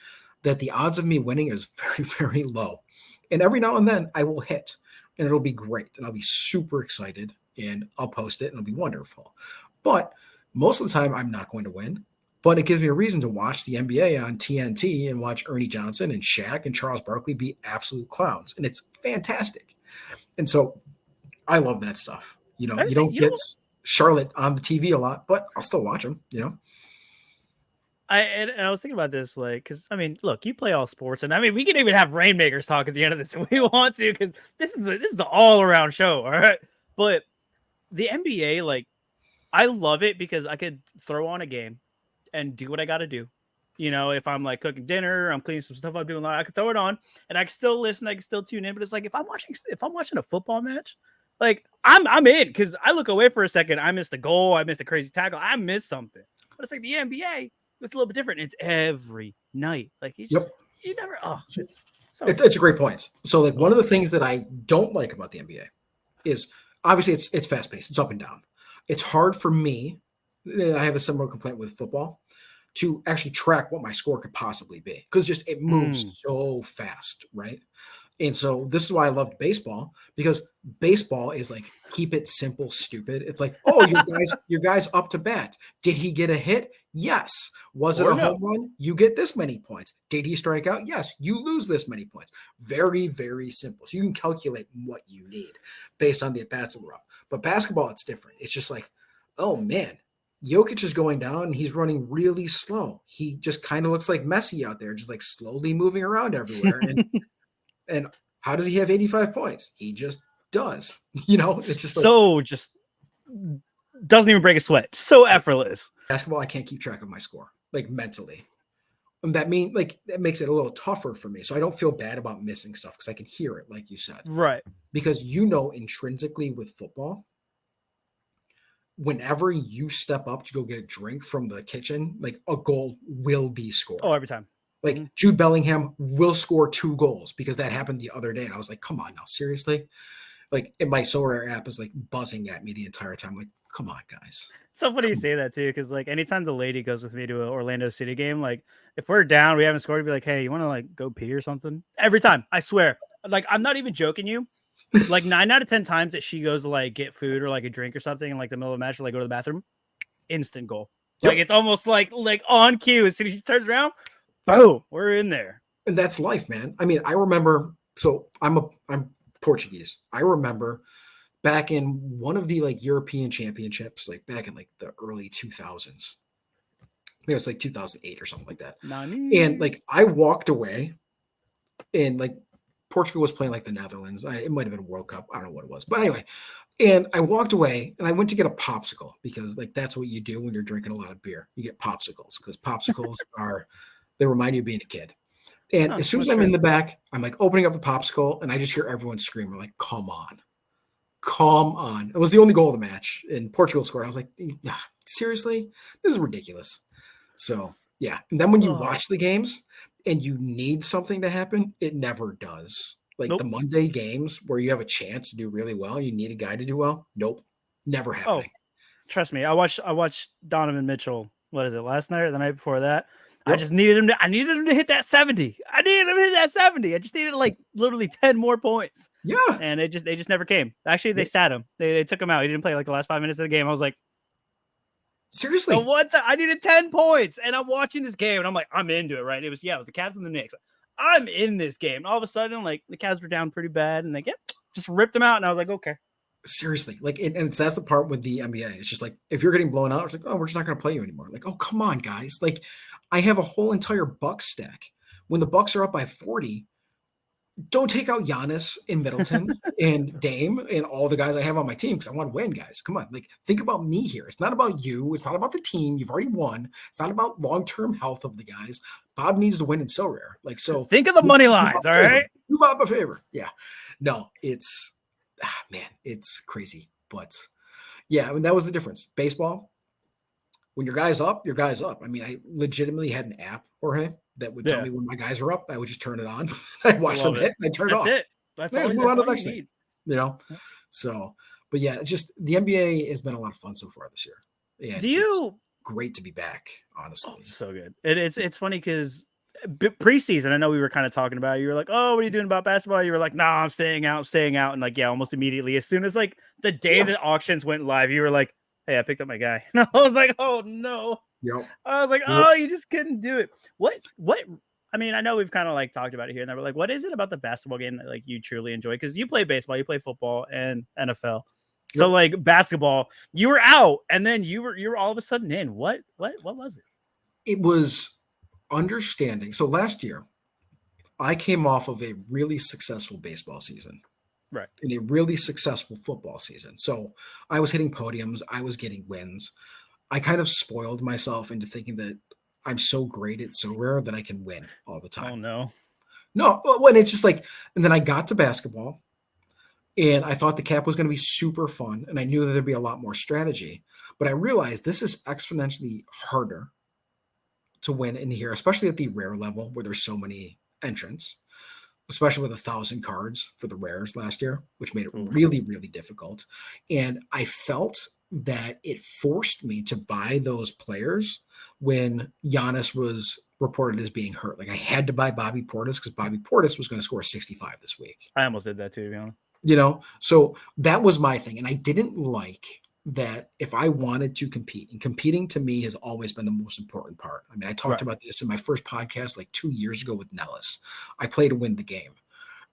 that the odds of me winning is very, very low. And every now and then I will hit and it'll be great. And I'll be super excited and I'll post it and it'll be wonderful. But most of the time I'm not going to win. But it gives me a reason to watch the NBA on TNT and watch Ernie Johnson and Shaq and Charles Barkley be absolute clowns. And it's fantastic. And so I love that stuff. You don't get Charlotte on the TV a lot, but I'll still watch them,
And I was thinking about this, like, because I mean, look, you play all sports, and I mean, we can even have Rainmakers talk at the end of this if we want to, because this is an all around show, all right. But the NBA, like, I love it because I could throw on a game and do what I got to do. If I'm like cooking dinner, I'm cleaning some stuff up, doing I could throw it on, and I can still listen, I can still tune in. But it's like if I'm watching a football match, like I'm in because I look away for a second, I miss the goal, I miss the crazy tackle, I miss something. But it's like the NBA. It's a little bit different. It's every night. Like you never. Oh,
it's a great point. So like one of the things that I don't like about the NBA is obviously it's fast paced. It's up and down. It's hard for me. I have a similar complaint with football to actually track what my score could possibly be because it moves so fast, right? And so this is why I loved baseball because baseball is like keep it simple, stupid. It's like, oh, your guy's up to bat. Did he get a hit? Yes. Was it a home run? You get this many points. Did he strike out? Yes. You lose this many points. Very, very simple. So you can calculate what you need based on the at-bats that were up. But basketball, it's different. It's just like, oh man, Jokic is going down and he's running really slow. He just kind of looks like Messi out there, just like slowly moving around everywhere. And how does he have 85 points? He just does. It's just
just doesn't even break a sweat. So effortless.
Basketball, I can't keep track of my score, like mentally. And that makes it a little tougher for me. So I don't feel bad about missing stuff because I can hear it, like you said.
Right.
Because intrinsically with football, whenever you step up to go get a drink from the kitchen, like a goal will be scored.
Oh, every time.
Like Jude Bellingham will score 2 goals because that happened the other day. And I was like, come on now, seriously? Like, and my Sorare app is like buzzing at me the entire time. Like, come on, guys.
So funny you say that too, because like anytime the lady goes with me to an Orlando City game, like if we're down, we haven't scored, we'd be like, hey, you want to like go pee or something? Every time, I swear. Like, I'm not even joking you. Like 9 out of 10 times that she goes to like get food or like a drink or something in like the middle of the match or like go to the bathroom, instant goal. Yep. Like it's almost like on cue. As soon as she turns around, boom, we're in there.
And that's life, man. I mean, I remember, so I'm Portuguese. I remember back in one of the like European championships, like back in like the early 2000s. Maybe it was like 2008 or something like that. And like I walked away and like Portugal was playing like the Netherlands. It might have been World Cup. I don't know what it was. But anyway, and I walked away and I went to get a popsicle because like that's what you do when you're drinking a lot of beer. You get popsicles because popsicles they remind you of being a kid. And as soon as I'm in the back, I'm like opening up the popsicle and I just hear everyone screaming like, come on. It was the only goal of the match and Portugal scored. I was like, yeah, seriously? This is ridiculous. So yeah. And then when you watch the games and you need something to happen, it never does. Like the
Nope.
Monday games where you have a chance to do really well, you need a guy to do well. Nope, never
Oh,
happening.
trust me. I watched Donovan Mitchell. What is it? Last night or the night before that? I
Yep.
just needed him to. I needed him to hit that 70. I needed him to hit that 70. I just needed like literally 10 more points,
Yeah.
and they just never came. Actually, they
Yep.
sat him. They took him out. He didn't play like the last 5 minutes of the game. I was like, the
Seriously.
one time I needed 10 points, and I'm watching this game, and I'm like, I'm into it, right? And it was the Cavs and the Knicks. I'm in this game. And all of a sudden, like the Cavs were down pretty bad, and they just ripped them out, and I was like, okay.
Seriously. Like, and that's the part with the NBA. It's just like if you're getting blown out, it's like, oh, we're just not going to play you anymore. Like, oh, come on, guys. Like, I have a whole entire Bucks stack. When the Bucks are up by 40, don't take out Giannis and Middleton and Dame and all the guys I have on my team because I want to win, guys. Come on. Like, think about me here. It's not about you. It's not about the team. You've already won. It's not about long-term health of the guys. Bob needs to win in Sorare. Like, so
Think of the money lines, all right?
Do Bob a favor. Yeah. No, it's man, it's crazy. But yeah, I mean, that was the difference. Baseball, when your guy's up, your guy's up. I mean, I legitimately had an app, Jorge, that would tell me when my guys are up. I would just turn it on. I'd watch them hit. I'd turn it off.
That's it. That's all,
Move on to the
that's
next
all
thing.
you
You know?
need.
So, but yeah, it's just the NBA has been a lot of fun so far this year. And
Do
it's
you?
great to be back,
Oh,
honestly.
so good. It's funny because preseason, I know we were kind of talking about it. You were like, "Oh, what are you doing about basketball?" You were like, "Nah, I'm staying out, staying out." And like, yeah, almost immediately, as soon as like the day
Yeah.
that auctions went live, you were like, "Hey, I picked up my guy." And I was like, "Oh no!"
Yep.
I was like,
Yep.
"Oh, you just couldn't do it." What? I mean, I know we've kind of like talked about it here and there, but like, what is it about the basketball game that like you truly enjoy? Because you play baseball, you play football, and NFL. So
Yep.
like basketball, you were out, and then you were all of a sudden in. What was it?
It was understanding. So last year, I came off of a really successful baseball season
Right.
and a really successful football season. So I was hitting podiums, I was getting wins. I kind of spoiled myself into thinking that I'm so great, it's so rare that I can win all the
Oh
time.
no.
No, when it's just like, and then I got to basketball and I thought the cap was going to be super fun. And I knew that there'd be a lot more strategy, but I realized this is exponentially harder to win in here, especially at the rare level where there's so many entrants, especially with 1,000 cards for the rares last year, which made it
Oof.
really, really difficult. And I felt that it forced me to buy those players when Giannis was reported as being hurt. Like I had to buy Bobby Portis because Bobby Portis was going to score 65 this week.
I almost did that too, to be honest.
So that was my thing. And I didn't like that if I wanted to compete, and competing to me has always been the most important part. I mean, I talked
Right.
about this in my first podcast like 2 years ago with Nellis. I play to win the game.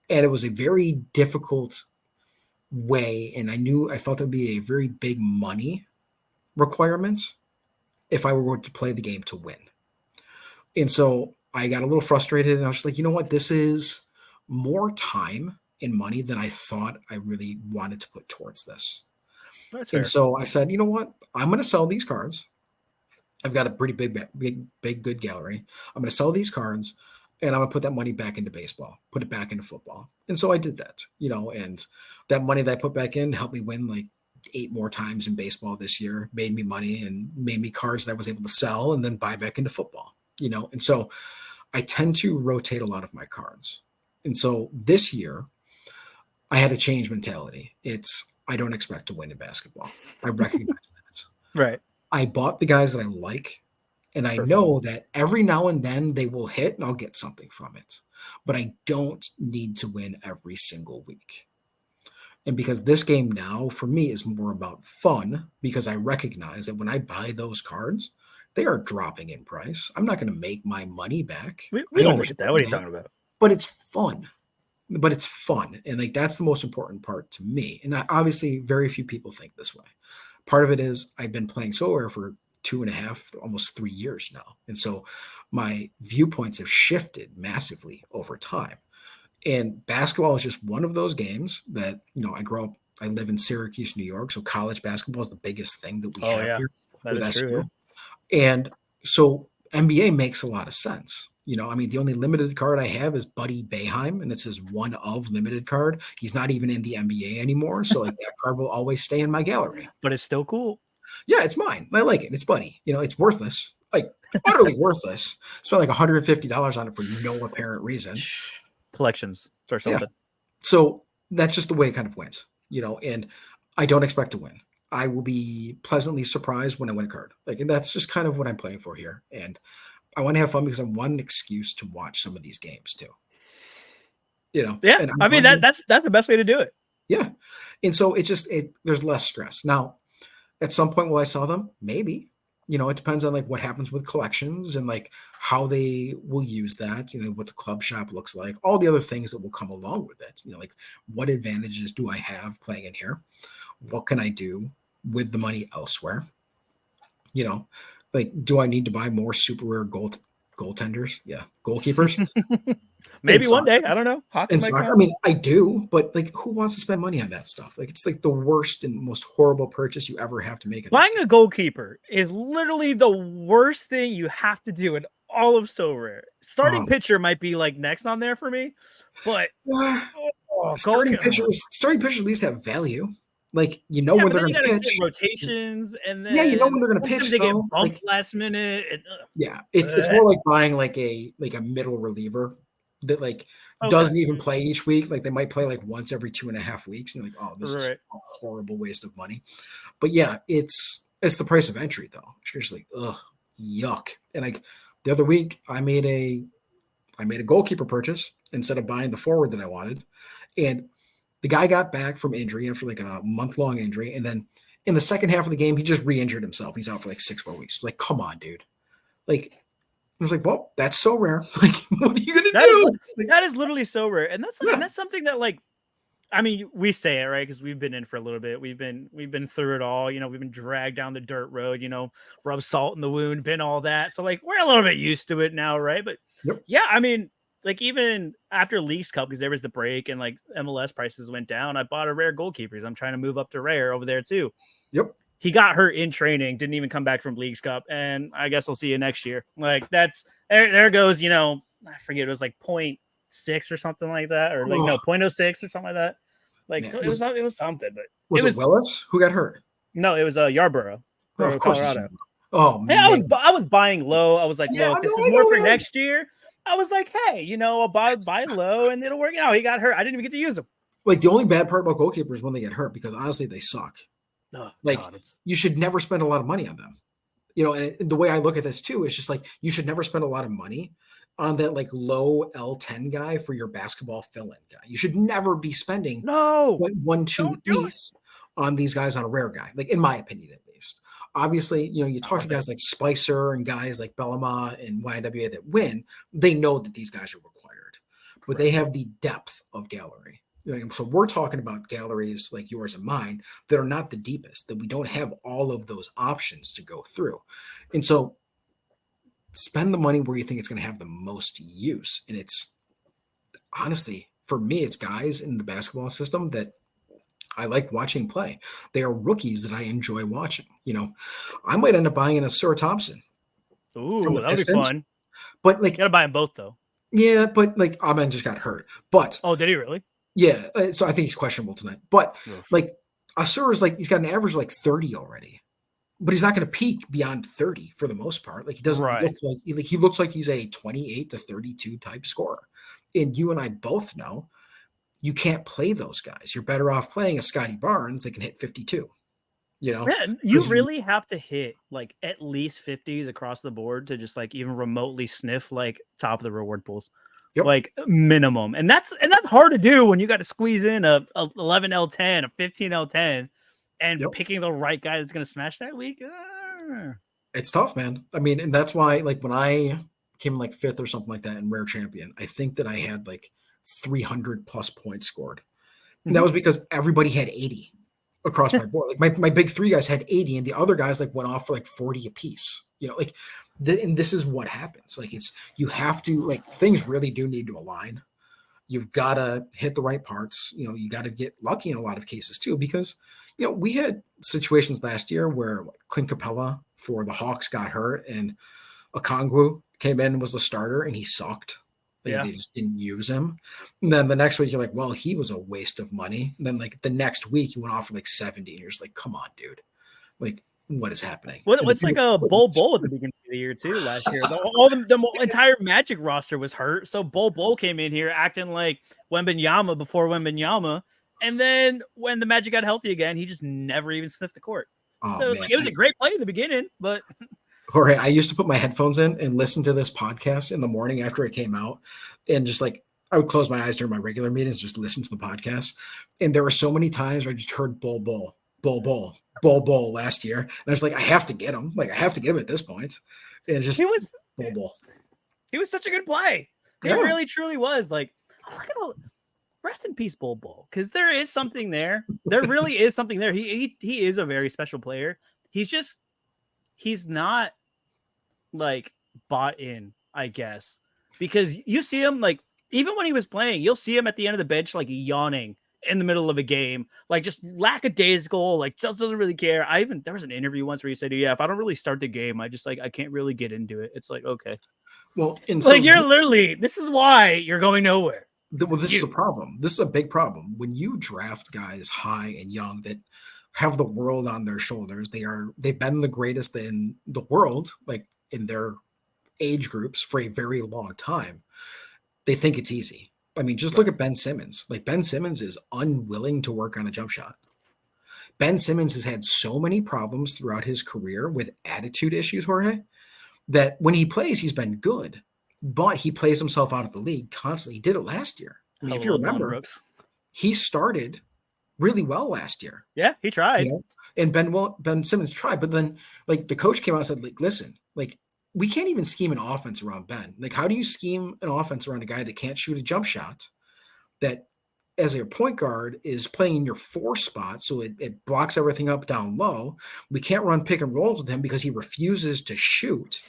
And it was a very difficult way. And I felt it would be a very big money requirement if I were going to play the game to win. And so I got a little frustrated and I was just like, you know what? This is more time and money than I thought I really wanted to put towards this.
That's
And
fair.
so I said, you know what? I'm going to sell these cards. I've got a pretty big, good gallery. I'm going to sell these cards and I'm going to put that money back into baseball, put it back into football. And so I did that, and that money that I put back in helped me win like 8 more times in baseball this year, made me money and made me cards that I was able to sell and then buy back into football, And so I tend to rotate a lot of my cards. And so this year I had to change mentality. I don't expect to win in basketball. I recognize that.
Right.
I bought the guys that I like, and I
For fun.
know that every now and then they will hit and I'll get something from it. But I don't need to win every single week. And because this game now for me is more about fun, because I recognize that when I buy those cards, they are dropping in price. I'm not going to make my money back.
We
I
understand that. What are you
that,
talking about?
but it's fun. But it's fun. And like that's the most important part to me. And obviously, very few people think this way. Part of it is I've been playing Sorare for 2.5, almost 3 years now. And so my viewpoints have shifted massively over time. And basketball is just one of those games that, I live in Syracuse, New York. So college basketball is the biggest thing that we
Oh
have
yeah,
here
that
with
is true.
SU. And so NBA makes a lot of sense. I mean, the only limited card I have is Buddy Boeheim, and it's his one of limited card. He's not even in the NBA anymore. So like that card will always stay in my gallery.
But it's still cool.
Yeah, it's mine. I like it. It's Buddy. It's worthless. like utterly worthless. Spent like $150 on it for no apparent reason.
Collections or
Yeah.
something.
So that's just the way it kind of went, and I don't expect to win. I will be pleasantly surprised when I win a card. And that's just kind of what I'm playing for here. And I want to have fun because I want an excuse to watch some of these games too.
Yeah,
And
I mean that's the best way to do it.
Yeah. And so there's less stress. Now, at some point will I sell them? Maybe. It depends on what happens with collections and how they will use that, what the club shop looks like, all the other things that will come along with it. What advantages do I have playing in here? What can I do with the money elsewhere? Do I need to buy more super rare goaltenders? Yeah. Goalkeepers.
Maybe one day. I don't know.
In soccer, I mean, I do, but who wants to spend money on that stuff? It's the worst and most horrible purchase you ever have to make.
Buying a goalkeeper is literally the worst thing you have to do in all of Sorare. Starting pitcher might be next on there for me, but
starting pitchers at least have value. When they're going to pitch
rotations, and then
when they're going to pitch.
They get bumped last minute. And,
it's more like buying a middle reliever that doesn't even play each week. They might play once every 2.5 weeks, and you're this is a horrible waste of money. But yeah, it's the price of entry though. It's just yuck. And the other week I made a goalkeeper purchase instead of buying the forward that I wanted, and the guy got back from injury after a month-long injury, and then in the second half of the game he just re-injured himself. He's out for 6 more weeks. Come on, dude. I was well, that's so rare. What are you gonna do?
That is literally so rare, and that's something that I mean, we say it right because we've been in for a little bit. We've been through it all. We've been dragged down the dirt road. Rub salt in the wound, been all that. So we're a little bit used to it now, right? But yeah, I mean, even after Leagues Cup, because there was the break and MLS prices went down, I bought a rare goalkeepers. I'm trying to move up to rare over there too.
Yep.
He got hurt in training, didn't even come back from Leagues Cup, and I guess I'll see you next year. That's there goes, I forget, it was 0.6 or something like that, or no 0.06 or something like that. So it was something, but
was it Willis who got hurt?
No, it was Yarborough,
of course,
Colorado.
Oh man,
I was buying low. I was look, this is more for next year. I was hey, I'll buy low and it'll work out. He got hurt. I didn't even get to use him.
The only bad part about goalkeepers is when they get hurt, because honestly they suck.
Oh,
you should never spend a lot of money on them. And the way I look at this too is just you should never spend a lot of money on that low L10 guy for your basketball fill-in guy. You should never be spending 1-2 ETH on these guys on a rare guy, in my opinion at least. Obviously, you talk to guys like Spicer and guys like Bellama and YWA that win, they know that these guys are required, but they have the depth of gallery. So we're talking about galleries like yours and mine that are not the deepest, that we don't have all of those options to go through. And so spend the money where you think it's going to have the most use. And it's honestly, for me, it's guys in the basketball system that I like watching play. They are rookies that I enjoy watching. I might end up buying a Sir Thompson.
Ooh, that would be fun.
But
you gotta buy them both though.
Yeah, but Amen just got hurt. But
did he really?
Yeah, so I think he's questionable tonight. But Asur is he's got an average 30 already, but he's not going to peak beyond 30 for the most part. He doesn't look he looks like he's a 28 to 32 type scorer. And you and I both know you can't play those guys. You're better off playing a Scotty Barnes that can hit 52.
Yeah, you really have to hit at least 50s across the board to just even remotely sniff top of the reward pools. Yep. Minimum, and that's hard to do when you got to squeeze in a 11 L10, a 15 L10, and picking the right guy that's going to smash that week.
It's tough, man. I mean, and that's why when I came in 5th or something like that in Rare Champion, I think that I had 300 plus points scored. And that was because everybody had 80 across my board. My big 3 guys had 80, and the other guys went off for 40 apiece. And this is what happens. You have to things really do need to align. You've got to hit the right parts. You got to get lucky in a lot of cases too, because we had situations last year where Clint Capella for the Hawks got hurt, and Okongwu came in and was the starter, and he sucked. They just didn't use him. And then the next week you're well, he was a waste of money. And then the next week he went off for 70, and you're just come on, dude. what is happening.
What's like a Bol at the beginning of the year too last year. The entire Magic roster was hurt, so Bol came in here acting like Wembanyama before Wembanyama, and then when the Magic got healthy again, he just never even sniffed the court.
Oh,
So
man.
like, it was a great play in the beginning, but
Jorge, I used to put my headphones in and listen to this podcast in the morning after it came out, and just like I would close my eyes during my regular meetings, just listen to the podcast. And there were so many times where I just heard Bol last year. And I was like, I have to get him. Like, I have to get him at this point. And it's just Bol.
He was such a good play. He really, truly was. Like, rest in peace, Bol. Because there is something there. There really is something there. He is a very special player. He's not like bought in, I guess. Because you see him like, even when he was playing, you'll see him at the end of the bench, like yawning in the middle of a game, like just lackadaisical, like just doesn't really care. There was an interview once where he said, yeah, if I don't really start the game, I just like, I can't really get into it. It's like, okay.
Well,
like you're literally, this is why you're going nowhere.
This is a problem. This is a big problem. When you draft guys high and young that have the world on their shoulders, they've been the greatest in the world, like in their age groups for a very long time. They think it's easy. I mean, just look at Ben Simmons. Like, Ben Simmons is unwilling to work on a jump shot. Ben Simmons has had so many problems throughout his career with attitude issues, Jorge, that when he plays, he's been good, but he plays himself out of the league constantly. He did it last year. I mean, if you remember, he started really well last year.
Yeah, he tried.
And Ben Simmons tried, but then like the coach came out and said, like, listen, like, we can't even scheme an offense around Ben. Like, how do you scheme an offense around a guy that can't shoot a jump shot, that as a point guard is playing in your 4 spot, so it blocks everything up down low? We can't run pick and rolls with him because he refuses to shoot.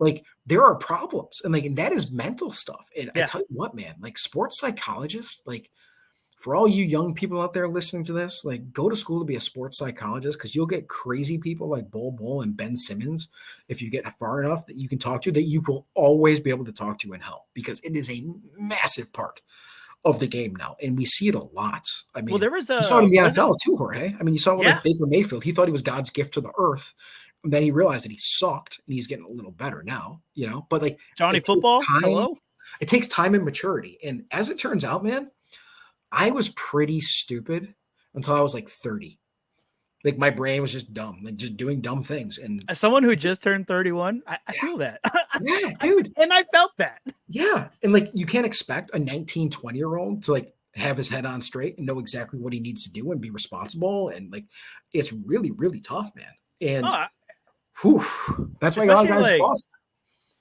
Like, there are problems. And like, and that is mental stuff. And I tell you what, man, like sports psychologists, like, for all you young people out there listening to this, like, go to school to be a sports psychologist, because you'll get crazy people like Bol and Ben Simmons, if you get far enough, that you can talk to, that you will always be able to talk to and help, because it is a massive part of the game now. And we see it a lot. I mean, you saw it in the NFL too, Jorge. I mean, you saw it with like Baker Mayfield. He thought he was God's gift to the earth. And then he realized that he sucked, and he's getting a little better now, but like
Johnny Football, hello?
It takes time and maturity. And as it turns out, man, I was pretty stupid until I was like 30. Like, my brain was just dumb, like just doing dumb things. And
as someone who just turned 31, I feel that.
Yeah, dude.
And I felt that.
Yeah. And like, you can't expect a 19, 20-year-old to like have his head on straight and know exactly what he needs to do and be responsible. And like, it's really, really tough, man. And that's why a lot of guys lost.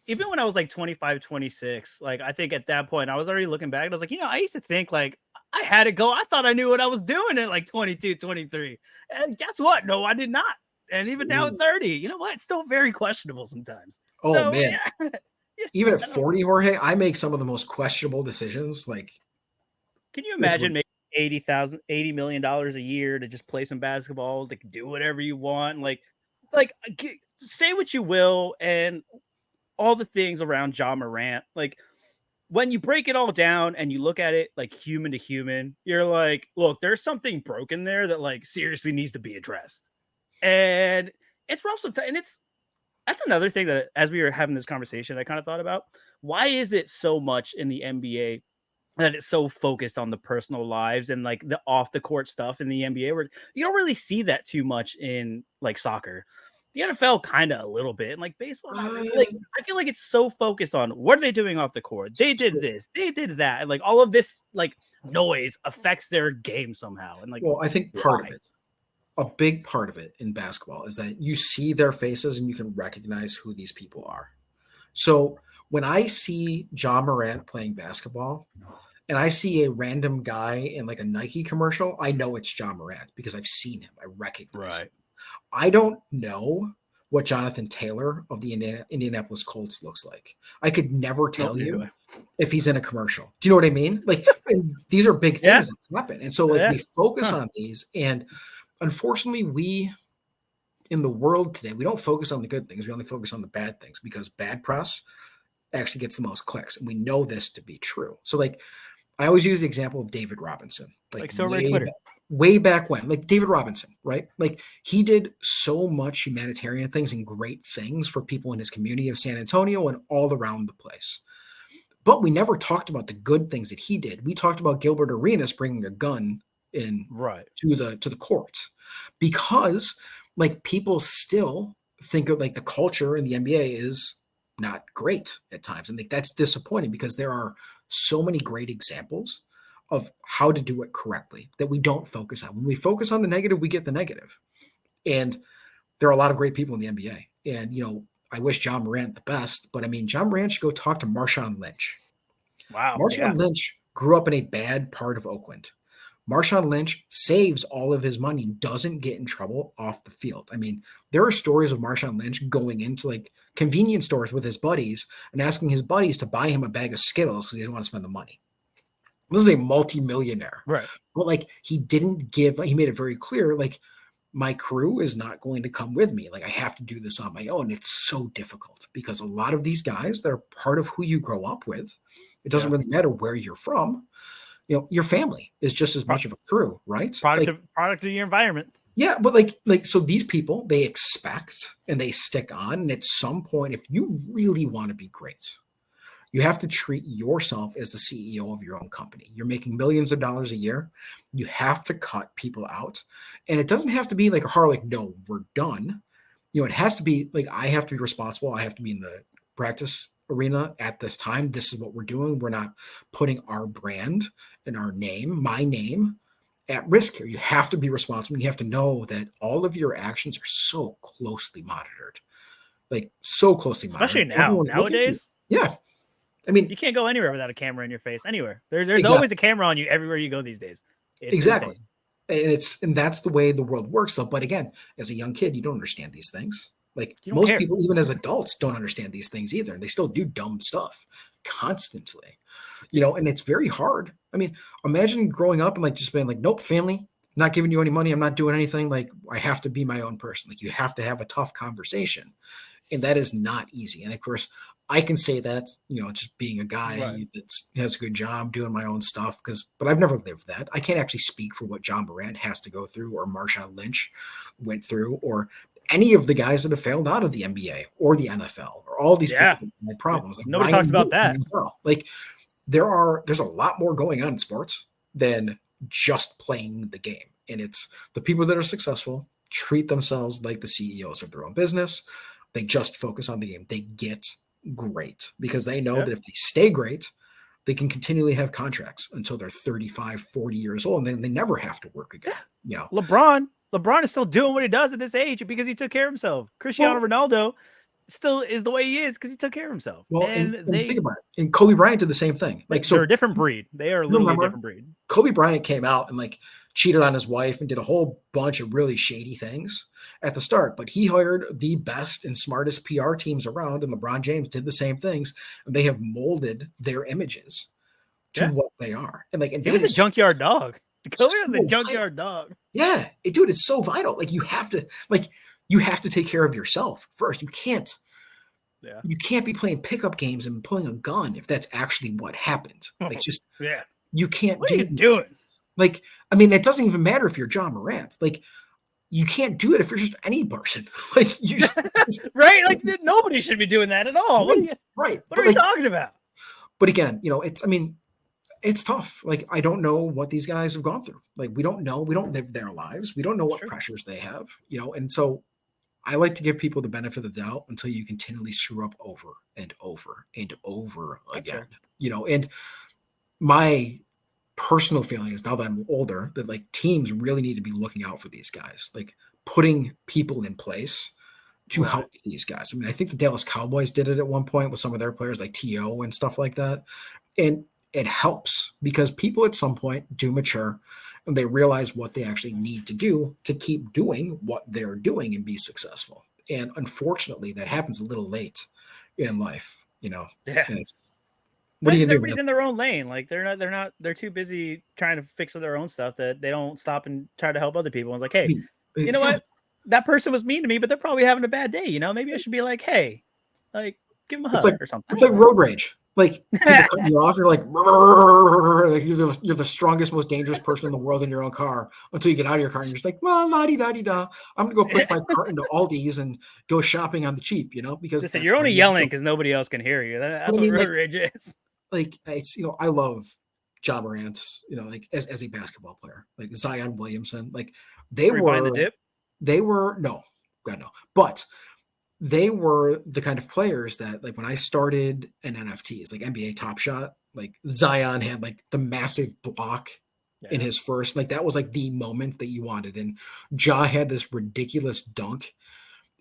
Even when I was like 25, 26, like, I think at that point I was already looking back and I was like, I used to think like I had it go. I thought I knew what I was doing at like 22, 23. And guess what? No, I did not. And even now at 30, you know what? It's still very questionable sometimes.
Oh, so, man. Yeah. Even at 40, Jorge, I make some of the most questionable decisions. Like,
can you imagine making $80 million a year to just play some basketball, like do whatever you want? Like say what you will and all the things around Ja Morant, like, when you break it all down and you look at it like human to human, you're like, look, there's something broken there that like seriously needs to be addressed. And it's rough sometimes. And that's another thing that, as we were having this conversation, I kind of thought about, why is it so much in the NBA that it's so focused on the personal lives and like the off the court stuff in the NBA, where you don't really see that too much in like soccer. The NFL kind of a little bit, and like baseball, like I feel like it's so focused on what are they doing off the court. They did this, they did that, and like all of this like noise affects their game somehow. And like,
well, I think a big part of it in basketball is that you see their faces and you can recognize who these people are. So when I see Ja Morant playing basketball and I see a random guy in like a Nike commercial, I know it's Ja Morant because I've seen him. I recognize him. I don't know what Jonathan Taylor of the Indianapolis Colts looks like. I could never tell you if he's in a commercial. Do you know what I mean? Like, these are big things that happen. And so like we focus on these, and unfortunately we, in the world today, we don't focus on the good things. We only focus on the bad things because bad press actually gets the most clicks. And we know this to be true. So like, I always use the example of David Robinson.
Like Sorare Twitter.
way back when, like David Robinson, right? Like he did so much humanitarian things and great things for people in his community of San Antonio and all around the place. But we never talked about the good things that he did. We talked about Gilbert Arenas bringing a gun in
Right.
to the court because like people still think of like the culture in the NBA is not great at times. And like that's disappointing because there are so many great examples of how to do it correctly that we don't focus on. When we focus on the negative, we get the negative. And there are a lot of great people in the NBA. And, you know, I wish John Morant the best, but I mean, John Morant should go talk to Marshawn Lynch.
Wow.
Marshawn Lynch grew up in a bad part of Oakland. Marshawn Lynch saves all of his money and doesn't get in trouble off the field. I mean, there are stories of Marshawn Lynch going into like convenience stores with his buddies and asking his buddies to buy him a bag of Skittles because he didn't want to spend the money. This is a multi-millionaire.
Right.
But like he didn't give, he made it very clear, like my crew is not going to come with me. Like I have to do this on my own. It's so difficult because a lot of these guys that are part of who you grow up with, it doesn't really matter where you're from. You know, your family is just as much of a crew, right?
Product of your environment.
Yeah, but like so these people, they expect and they stick on. And at some point, if you really want to be great, you have to treat yourself as the CEO of your own company. You're making millions of dollars a year. You have to cut people out. And it doesn't have to be like a hard, like, no, we're done. You know, it has to be like, I have to be responsible. I have to be in the practice arena at this time. This is what we're doing. We're not putting our brand and our name, my name, at risk here. You have to be responsible. You have to know that all of your actions are so closely monitored, like so closely
Especially
monitored. Everyone's
nowadays.
Yeah. I mean,
you can't go anywhere without a camera in your face. Anywhere. There's
exactly.
always a camera on you everywhere you go these days. It's
exactly.
Insane.
And that's the way the world works though. But again, as a young kid, you don't understand these things. Like most
care.
people, even as adults, don't understand these things either. And they still do dumb stuff constantly, you know, and it's very hard. I mean, imagine growing up and like just being like, nope, family, not giving you any money. I'm not doing anything. Like I have to be my own person. Like you have to have a tough conversation. And that is not easy. And of course, I can say that, you know, just being a guy that has a good job doing my own stuff, but I've never lived that. I can't actually speak for what John Morant has to go through or Marshawn Lynch went through or any of the guys that have failed out of the NBA or the NFL or all these people that had problems. Like
nobody talks about that.
Like there's a lot more going on in sports than just playing the game. And it's the people that are successful treat themselves like the CEOs of their own business. They just focus on the game. They get great because they know that if they stay great, they can continually have contracts until they're 35, 40 years old, and then they never have to work again. You know,
LeBron is still doing what he does at this age because he took care of himself. Cristiano Ronaldo still is the way he is because he took care of himself.
Well, and think about it. And Kobe Bryant did the same thing. Like, so
they're a different breed. They are literally a different breed.
Kobe Bryant came out and like cheated on his wife and did a whole bunch of really shady things at the start, but he hired the best and smartest PR teams around, and LeBron James did the same things, and they have molded their images to what they are. And like, and
he was a junkyard dog. Kobe was a junkyard dog.
Yeah, dude, it's so vital. Like, you have to take care of yourself first. You can't be playing pickup games and pulling a gun if that's actually what happened. Like, just you can't
what are you doing?
Like, I mean, it doesn't even matter if you're John Morant. Like, you can't do it if you're just any person. Like, you just
right? Like, nobody should be doing that at all.
Right.
What are you talking about?
But again, you know, it's tough. Like, I don't know what these guys have gone through. Like, we don't know. We don't live their lives. We don't know what pressures they have, you know, and so I like to give people the benefit of the doubt until you continually screw up over and over and over again, you know, and my personal feeling is now that I'm older that like teams really need to be looking out for these guys, like putting people in place to help these guys. I mean, I think the Dallas Cowboys did it at one point with some of their players like T.O. and stuff like that. And it helps because people at some point do mature and they realize what they actually need to do to keep doing what they're doing and be successful. And unfortunately, that happens a little late in life, you know.
Yeah.
What are you doing?
Everybody's in their own lane. Like they're too busy trying to fix their own stuff that they don't stop and try to help other people. And it's like, hey, you know what? That person was mean to me, but they're probably having a bad day. You know, maybe I should be like, hey, like give them a hug or something.
It's like road rage. Like people cut you off, you're like, like you're the strongest, most dangerous person in the world in your own car until you get out of your car and you're just like, well, la di da di da. I'm gonna go push my cart into Aldi's and go shopping on the cheap, because
Listen,
that's
you're
what I
only
need to
yelling
do.
because nobody else can hear you. That's
But I
what
mean,
road rage is.
like it's I love Ja Morant, like as a basketball player, like Zion Williamson, like they
Were you buying the
were
dip?
no, God no, but they were the kind of players that, like, when I started in NFTs, like NBA Top Shot, like Zion had like the massive block in
Yeah.
his first, like that was like the moment that you wanted, and Ja had this ridiculous dunk,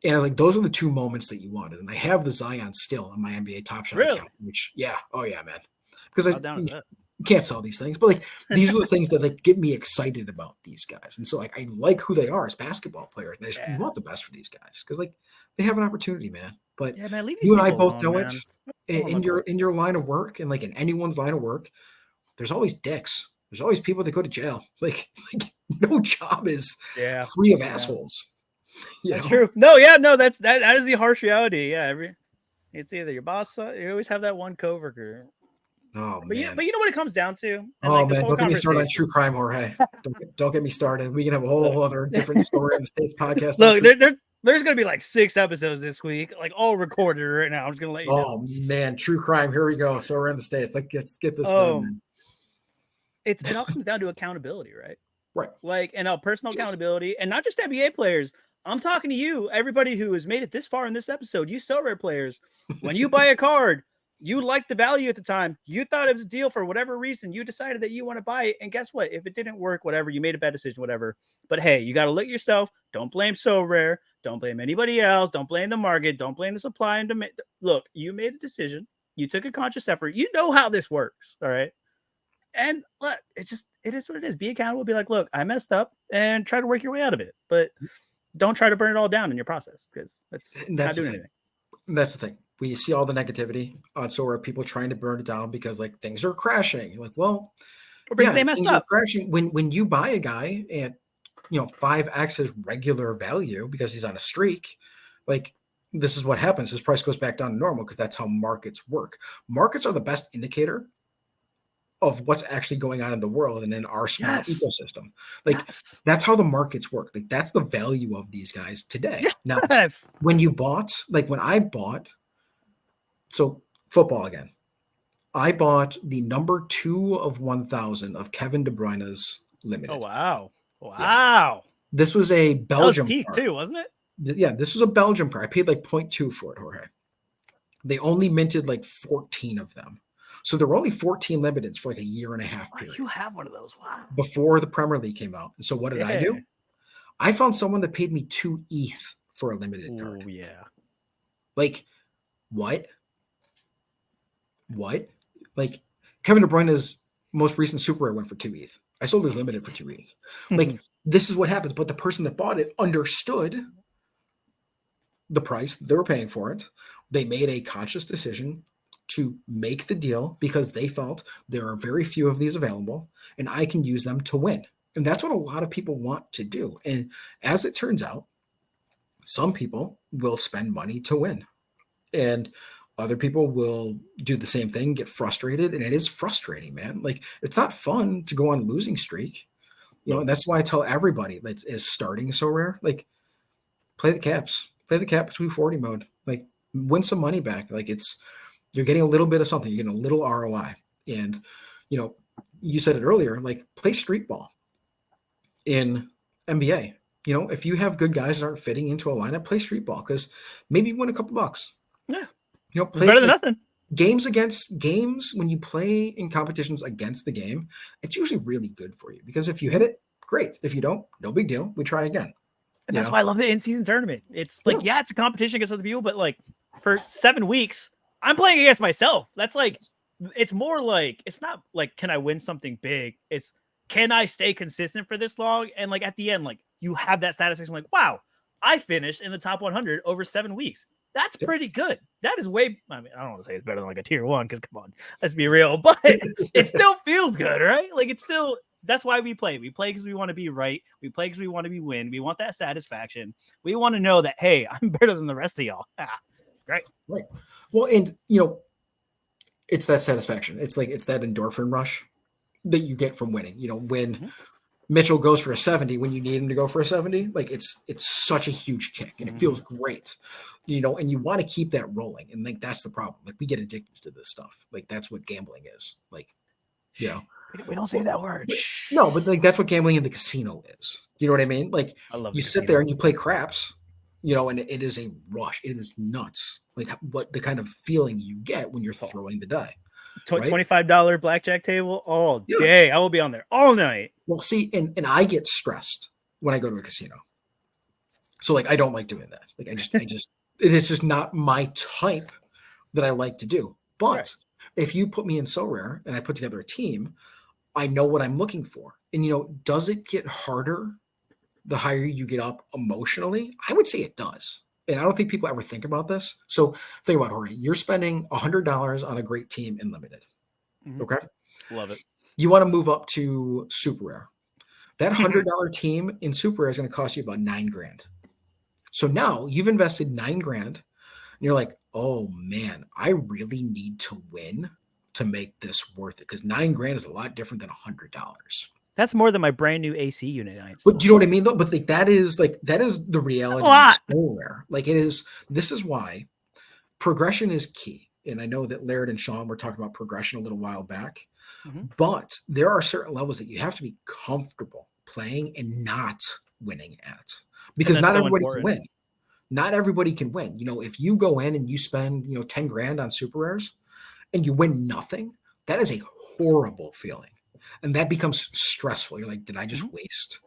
and like those are the two moments that you wanted, and I have the Zion still in my NBA Top Shot
Really?
account, which oh yeah, man, because
How down is that?
you can't sell these things, but like these are the things that like get me excited about these guys, and so like I like who they are as basketball players, and I just
Yeah.
want the best for these guys because like they have an opportunity, man. But
Yeah, man, leave these
you and I
people
both
alone,
know
man.
it in your line of work, and like in anyone's line of work, there's always dicks. There's always people that go to jail. Like no job is
Yeah.
free of
Yeah.
assholes.
That's true. No, yeah, no, that is the harsh reality. Yeah, it's either your boss. You always have that one coworker.
Oh
But
man.
you know what it comes down to, and
Oh
like this
man,
whole
don't get me started on
conversation.
true crime, Jorge. Don't get me started. We can have a whole other different story in the States podcast on
Look,
true.
there's gonna be like 6 episodes this week, like all recorded right now. I'm just gonna let you know.
Oh man, true crime. Here we go. So we're in the States. Like, let's get this done,
Um,
man.
it all comes down to accountability, right?
Right.
Like, and personal accountability, and not just NBA players. I'm talking to you, everybody who has made it this far in this episode. You Sorare players, when you buy a card, you liked the value at the time. You thought it was a deal for whatever reason. You decided that you want to buy it, and guess what? If it didn't work, whatever, you made a bad decision, whatever. But hey, you got to look at yourself. Don't blame Sorare. Don't blame anybody else. Don't blame the market. Don't blame the supply and demand. Look, you made a decision. You took a conscious effort. You know how this works. All right. And look, it is what it is. Be accountable. Be like, look, I messed up, and try to work your way out of it. But don't try to burn it all down in your process because that's not doing anything.
That's the thing. We see all the negativity on Sora, people trying to burn it down because like things are crashing. You're like, well,
Or because
yeah,
they messed
things are
up.
crashing. When you buy a guy at 5x his regular value because he's on a streak, like this is what happens. His price goes back down to normal because that's how markets work. Markets are the best indicator of what's actually going on in the world and in our small ecosystem. Like that's how the markets work. Like that's the value of these guys today. Now, when you bought, like when I bought, so football again, I bought the number 2 of 1,000 of Kevin De Bruyne's limited.
Oh, wow. Wow.
Yeah. This was a Belgium
peak
card.
too, wasn't it?
Yeah, this was a Belgium card. I paid like 0.2 for it, Jorge. They only minted like 14 of them. So there were only 14 limiteds for like a year and a half period.
You have one of those. Wow.
Before the Premier League came out. And so what did I do? I found someone that paid me 2 ETH for a limited card.
Oh, yeah.
Like, what? What? Like, Kevin De Bruyne's most recent Super Rare went for 2 ETH. I sold his limited for 2 ETH. Like, this is what happens. But the person that bought it understood the price they were paying for it. They made a conscious decision to make the deal because they felt there are very few of these available and I can use them to win. And that's what a lot of people want to do. And as it turns out, some people will spend money to win. And other people will do the same thing, get frustrated. And it is frustrating, man. Like it's not fun to go on a losing streak. And that's why I tell everybody that is starting so rare, like play the caps 240 mode, like win some money back. Like you're getting a little bit of something, you're getting a little ROI. And, you said it earlier, like play street ball in NBA. If you have good guys that aren't fitting into a lineup, play street ball because maybe you win a couple bucks.
Yeah.
Play
better than nothing.
Games when you play in competitions against the game, it's usually really good for you because if you hit it, great. If you don't, no big deal. We try again.
And that's why I love the in-season tournament. It's like, it's a competition against other people, but like for 7 weeks, I'm playing against myself. That's like, it's more like, it's not like, can I win something big? It's, can I stay consistent for this long? And like at the end, like you have that satisfaction, like, wow, I finished in the top 100 over 7 weeks. That's pretty good. That is I don't want to say it's better than like a tier 1 because come on, let's be real, but it still feels good, right? Like it's still, that's why we play. We play because we want to be right. We play because we want to win. We want that satisfaction. We want to know that, hey, I'm better than the rest of y'all. It's great.
Right. Well, and It's that satisfaction. It's like it's that endorphin rush that you get from winning. You know, when
Mhm.
Mitchell goes for a 70 when you need him to go for a 70, like it's such a huge kick and it feels
Mhm.
great. You know, and you want to keep that rolling. And like that's the problem. Like we get addicted to this stuff. Like that's what gambling is. Like, you
Shh.
know.
We don't say
Well,
that word.
no, but
Shh.
like that's what gambling in the casino is. You know what I mean? Like
I love
you
the
sit there
casino.
and you play craps, you know, and it is a rush. It is nuts. Like what the kind of feeling you get when you're
Oh,
throwing the die, right?
$25 blackjack table all
Yeah.
day. I will be on there all night.
Well, see, and I get stressed when I go to a casino. So like I don't like doing that. Like I just it is just not my type that I like to do.
Right.
But if you put me in Sorare and I put together a team, I know what I'm looking for. And you know, does it get harder the higher you get up emotionally? I would say it does. And I don't think people ever think about this. So think about Jorge. You're spending $100 on a great team in limited.
Mhm.
Okay.
Love it.
You want to move up to super rare. That $100 team in super rare is going to cost you about 9 grand. So now you've invested 9 grand and you're like, oh man, I really need to win to make this worth it. Because 9 grand is a lot different than $100.
That's more than my brand new AC unit I
But do
installed.
you know what I mean though? But like that is the
That's a
reality of
lot.
somewhere. Like it is, this is why progression is key. And I know that Laird and Sean were talking about progression a little while back,
Mhm.
but there are certain levels that you have to be comfortable playing and not winning at.
And
Because
that's
not
so
everybody can
important.
win. Not everybody can win. You know, if you go in and you spend, 10 grand on super rares and you win nothing, that is a horrible feeling. And that becomes stressful. You're like, did I
Mhm.
just waste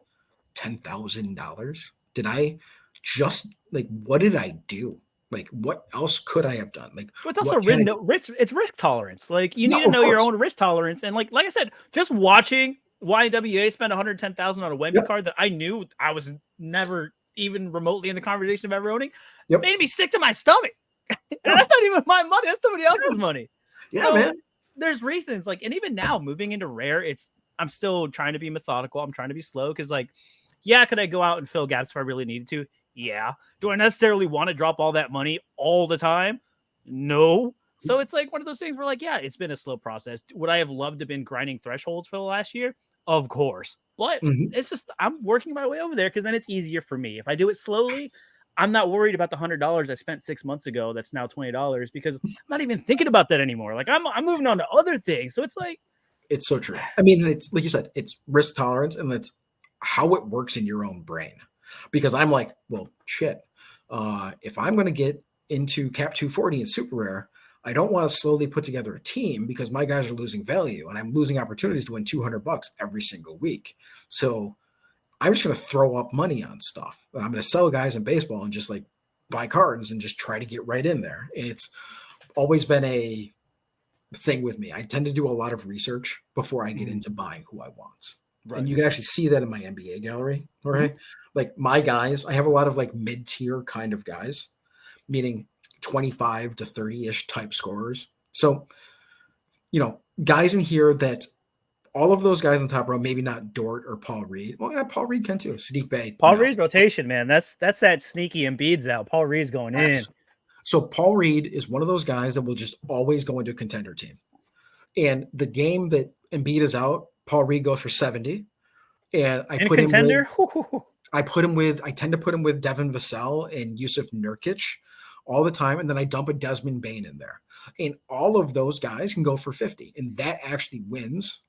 $10,000? Did I just like what did I do? Like what else could I have done? Like
But it's also
what can I do?
risk. It's risk tolerance. Like you
No,
need to
of
know your
course.
own risk tolerance. And like I said, just watching YWA spend 110,000 on a Wemby
Yep.
card that I knew I was never even remotely in the conversation of ever owning
Yep.
made me sick to my stomach. And
Yeah.
that's not even my money. That's somebody else's money.
Yeah,
So
man.
there's reasons. Like, and even now moving into rare, I'm still trying to be methodical. I'm trying to be slow because like, yeah, could I go out and fill gaps if I really needed to? Yeah. Do I necessarily want to drop all that money all the time? No. So it's like one of those things where like, yeah, it's been a slow process. Would I have loved to have been grinding thresholds for the last year? Of course. But
Mhm.
it's just I'm working my way over there because then it's easier for me. If I do it slowly, I'm not worried about the $100 I spent 6 months ago. That's now $20 because I'm not even thinking about that anymore. Like I'm moving on to other things. So it's like,
It's so true. I mean, it's like you said, it's risk tolerance and that's how it works in your own brain. Because I'm like, well, shit. If I'm going to get into cap 240 and super rare, I don't want to slowly put together a team because my guys are losing value and I'm losing opportunities to win $200 every single week. So I'm just going to throw up money on stuff. I'm going to sell guys in baseball and just like buy cards and just try to get right in there. And it's always been a thing with me. I tend to do a lot of research before I get into buying who I want. And
right.
you can actually see that in my NBA gallery,
Mhm.
right? Like my guys, I have a lot of like mid-tier kind of guys, meaning 25 to 30-ish type scorers. So, guys in here that all of those guys in the top row, maybe not Dort or Paul Reed. Well, yeah, Paul Reed can too. Sadiq Bey,
Paul
no.
Reed's rotation, man. That's that sneaky Embiid's out. Paul Reed's going in.
That's so Paul Reed is one of those guys that will just always go into a contender team. And the game that Embiid is out, Paul Reed goes for 70. And I
In a
put him with
contender.
I tend to put him with Devin Vassell and Yusuf Nurkic all the time. And then I dump a Desmond Bain in there. And all of those guys can go for 50. And that actually wins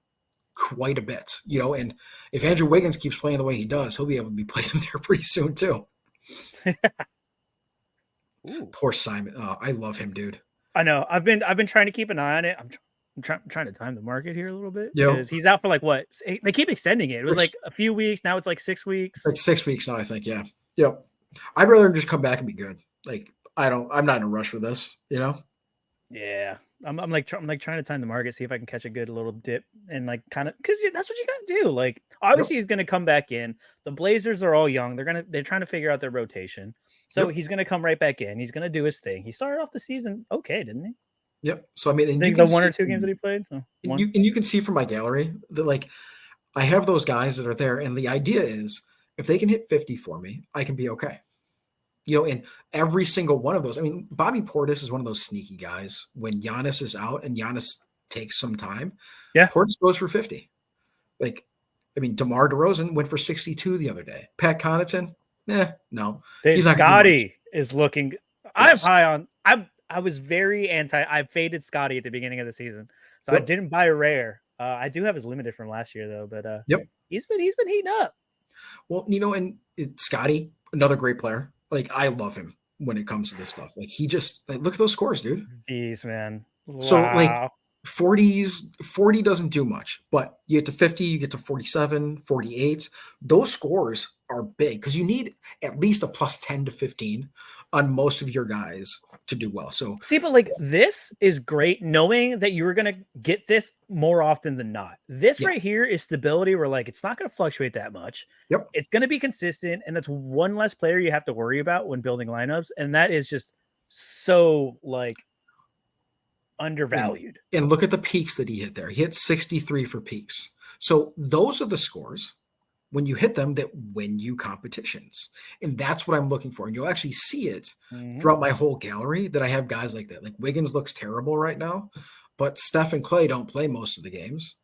quite a bit, and if Andrew Wiggins keeps playing the way he does, he'll be able to be playing there pretty soon too.
Ooh.
Poor Simon. Oh, I love him, dude.
I know. I've been trying to keep an eye on it. I'm trying to time the market here a little bit
You know,
because he's out for like what? They keep extending it. It was
it's,
like a few weeks. Now it's like 6 weeks.
it's 6 weeks now, I think. Yeah. Yep. I'd rather just come back and be good. Like I'm not in a rush for this.
Yeah, I'm like trying to time the market, see if I can catch a good little dip and like kind of because that's what you got to do. Like
Yep.
obviously he's going to come back in. The Blazers are all young. They're trying to figure out their rotation. So
Yep.
he's going to come right back in. He's going to do his thing. He started off the season okay, didn't he?
Yep. So I mean,
I
and you
think
can
the one
see
or two games that he played. So
and
one.
you can see from my gallery that like I have those guys that are there, and the idea is if they can hit 50 for me, I can be okay. And every single one of those, I mean, Bobby Portis is one of those sneaky guys. When Giannis is out and Giannis takes some time,
Yeah.
Portis goes for 50. Like, I mean, DeMar DeRozan went for 62 the other day. Pat Connaughton, no.
Dude,
He's not going to do much.
Scotty is looking. I'm
Yes.
high on. I was very anti. I faded Scotty at the beginning of the season, so I
Yep.
didn't buy a rare. I do have his limited from last year though, but
Yep.
he's been heating up.
Well, and Scotty, another great player. Like, I love him when it comes to this stuff. Like, he just, like, look at those scores, dude.
Jeez, man.
So, like,
Wow.
40 doesn't do much, but you get to 50, you get to 47, 48. Those scores are big because you need at least a plus 10 to 15 on most of your guys to do well. So,
See, but like this is great knowing that you're gonna get this more often than not. This
yes.
right here is stability where like it's not gonna fluctuate that much.
Yep.
It's gonna be consistent, and that's one less player you have to worry about when building lineups, and that is just so like undervalued.
And look at the peaks that he hit there. He hit 63 for peaks. So those are the scores when you hit them that win you competitions. And that's what I'm looking for. And you'll actually see it throughout my whole gallery that I have guys like that. Like Wiggins looks terrible right now, but Steph and Clay don't play most of the games.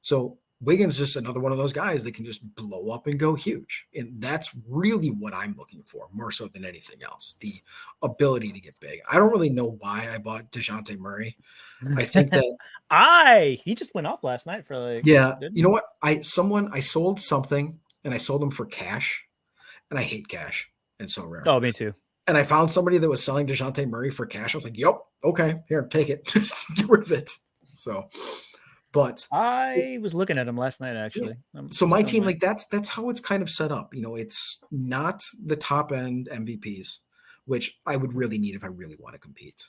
So Wiggins is just another one of those guys that can just blow up and go huge. And that's really what I'm looking for more so than anything else. The ability to get big. I don't really know why I bought DeJounte Murray. I think that
he just went off last night for like,
you know what? I sold something and I sold them for cash, and I hate cash. And so rare.
Oh, me too.
And I found somebody that was selling DeJounte Murray for cash. I was like, yep, okay, here, take it. Get rid of it. So, but
I was looking at him last night, actually.
Yeah. So my team, like that's how it's kind of set up. It's not the top end MVPs, which I would really need if I really want to compete.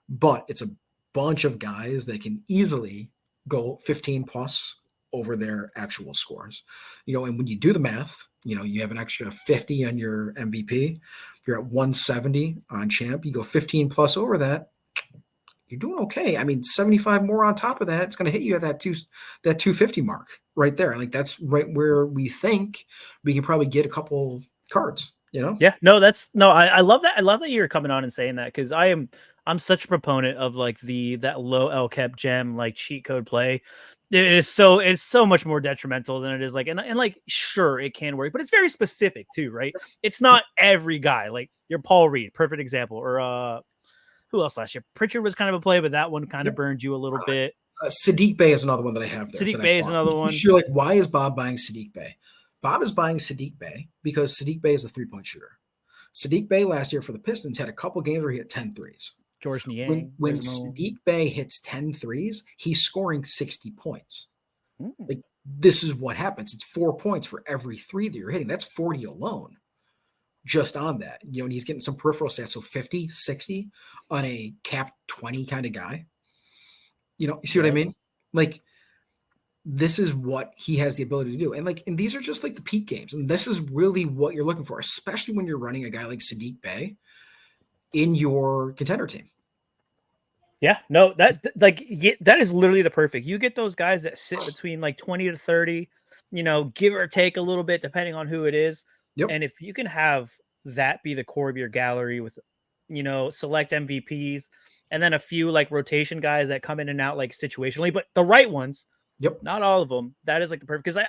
But it's a bunch of guys that can easily go 15 plus over their actual scores. And when you do the math, you have an extra 50 on your MVP. You're at 170 on champ. You go 15 plus over that, you're doing okay. I mean, 75 more on top of that, it's going to hit you at that 250 mark right there. Like that's right where we think we can probably get a couple cards,
Yeah, no, I love that. I love that you're coming on and saying that because I'm such a proponent of like that low LCAP gem like cheat code play. It's so much more detrimental than it is like and like sure it can work, but it's very specific too, right? It's not every guy. Like your Paul Reed, perfect example, or who else last year? Pritchard was kind of a play, but that one kind of burned you a little bit.
Sadiq Bey is another one that I have there.
Sadiq Bey is another one.
You're like, why is Bob buying Sadiq Bey? Bob is buying Sadiq Bey because Sadiq Bey is a three-point shooter. Sadiq Bey last year for the Pistons had a couple games where he hit 10 threes.
George Niang.
When Sadiq Bey hits 10 threes, he's scoring 60 points. Like this is what happens. It's 4 points for every three that you're hitting. That's 40 alone. Just on that, and he's getting some peripheral stats. So 50, 60 on a cap 20 kind of guy. You see what I mean? Like, this is what he has the ability to do. And these are just like the peak games. And this is really what you're looking for, especially when you're running a guy like Sadiq Bey in your contender team.
Yeah, no, that is literally the perfect. You get those guys that sit between like 20 to 30, give or take a little bit depending on who it is.
Yep.
And if you can have that be the core of your gallery with, select MVPs and then a few like rotation guys that come in and out like situationally, but the right ones.
Yep.
Not all of them. That is like the perfect because I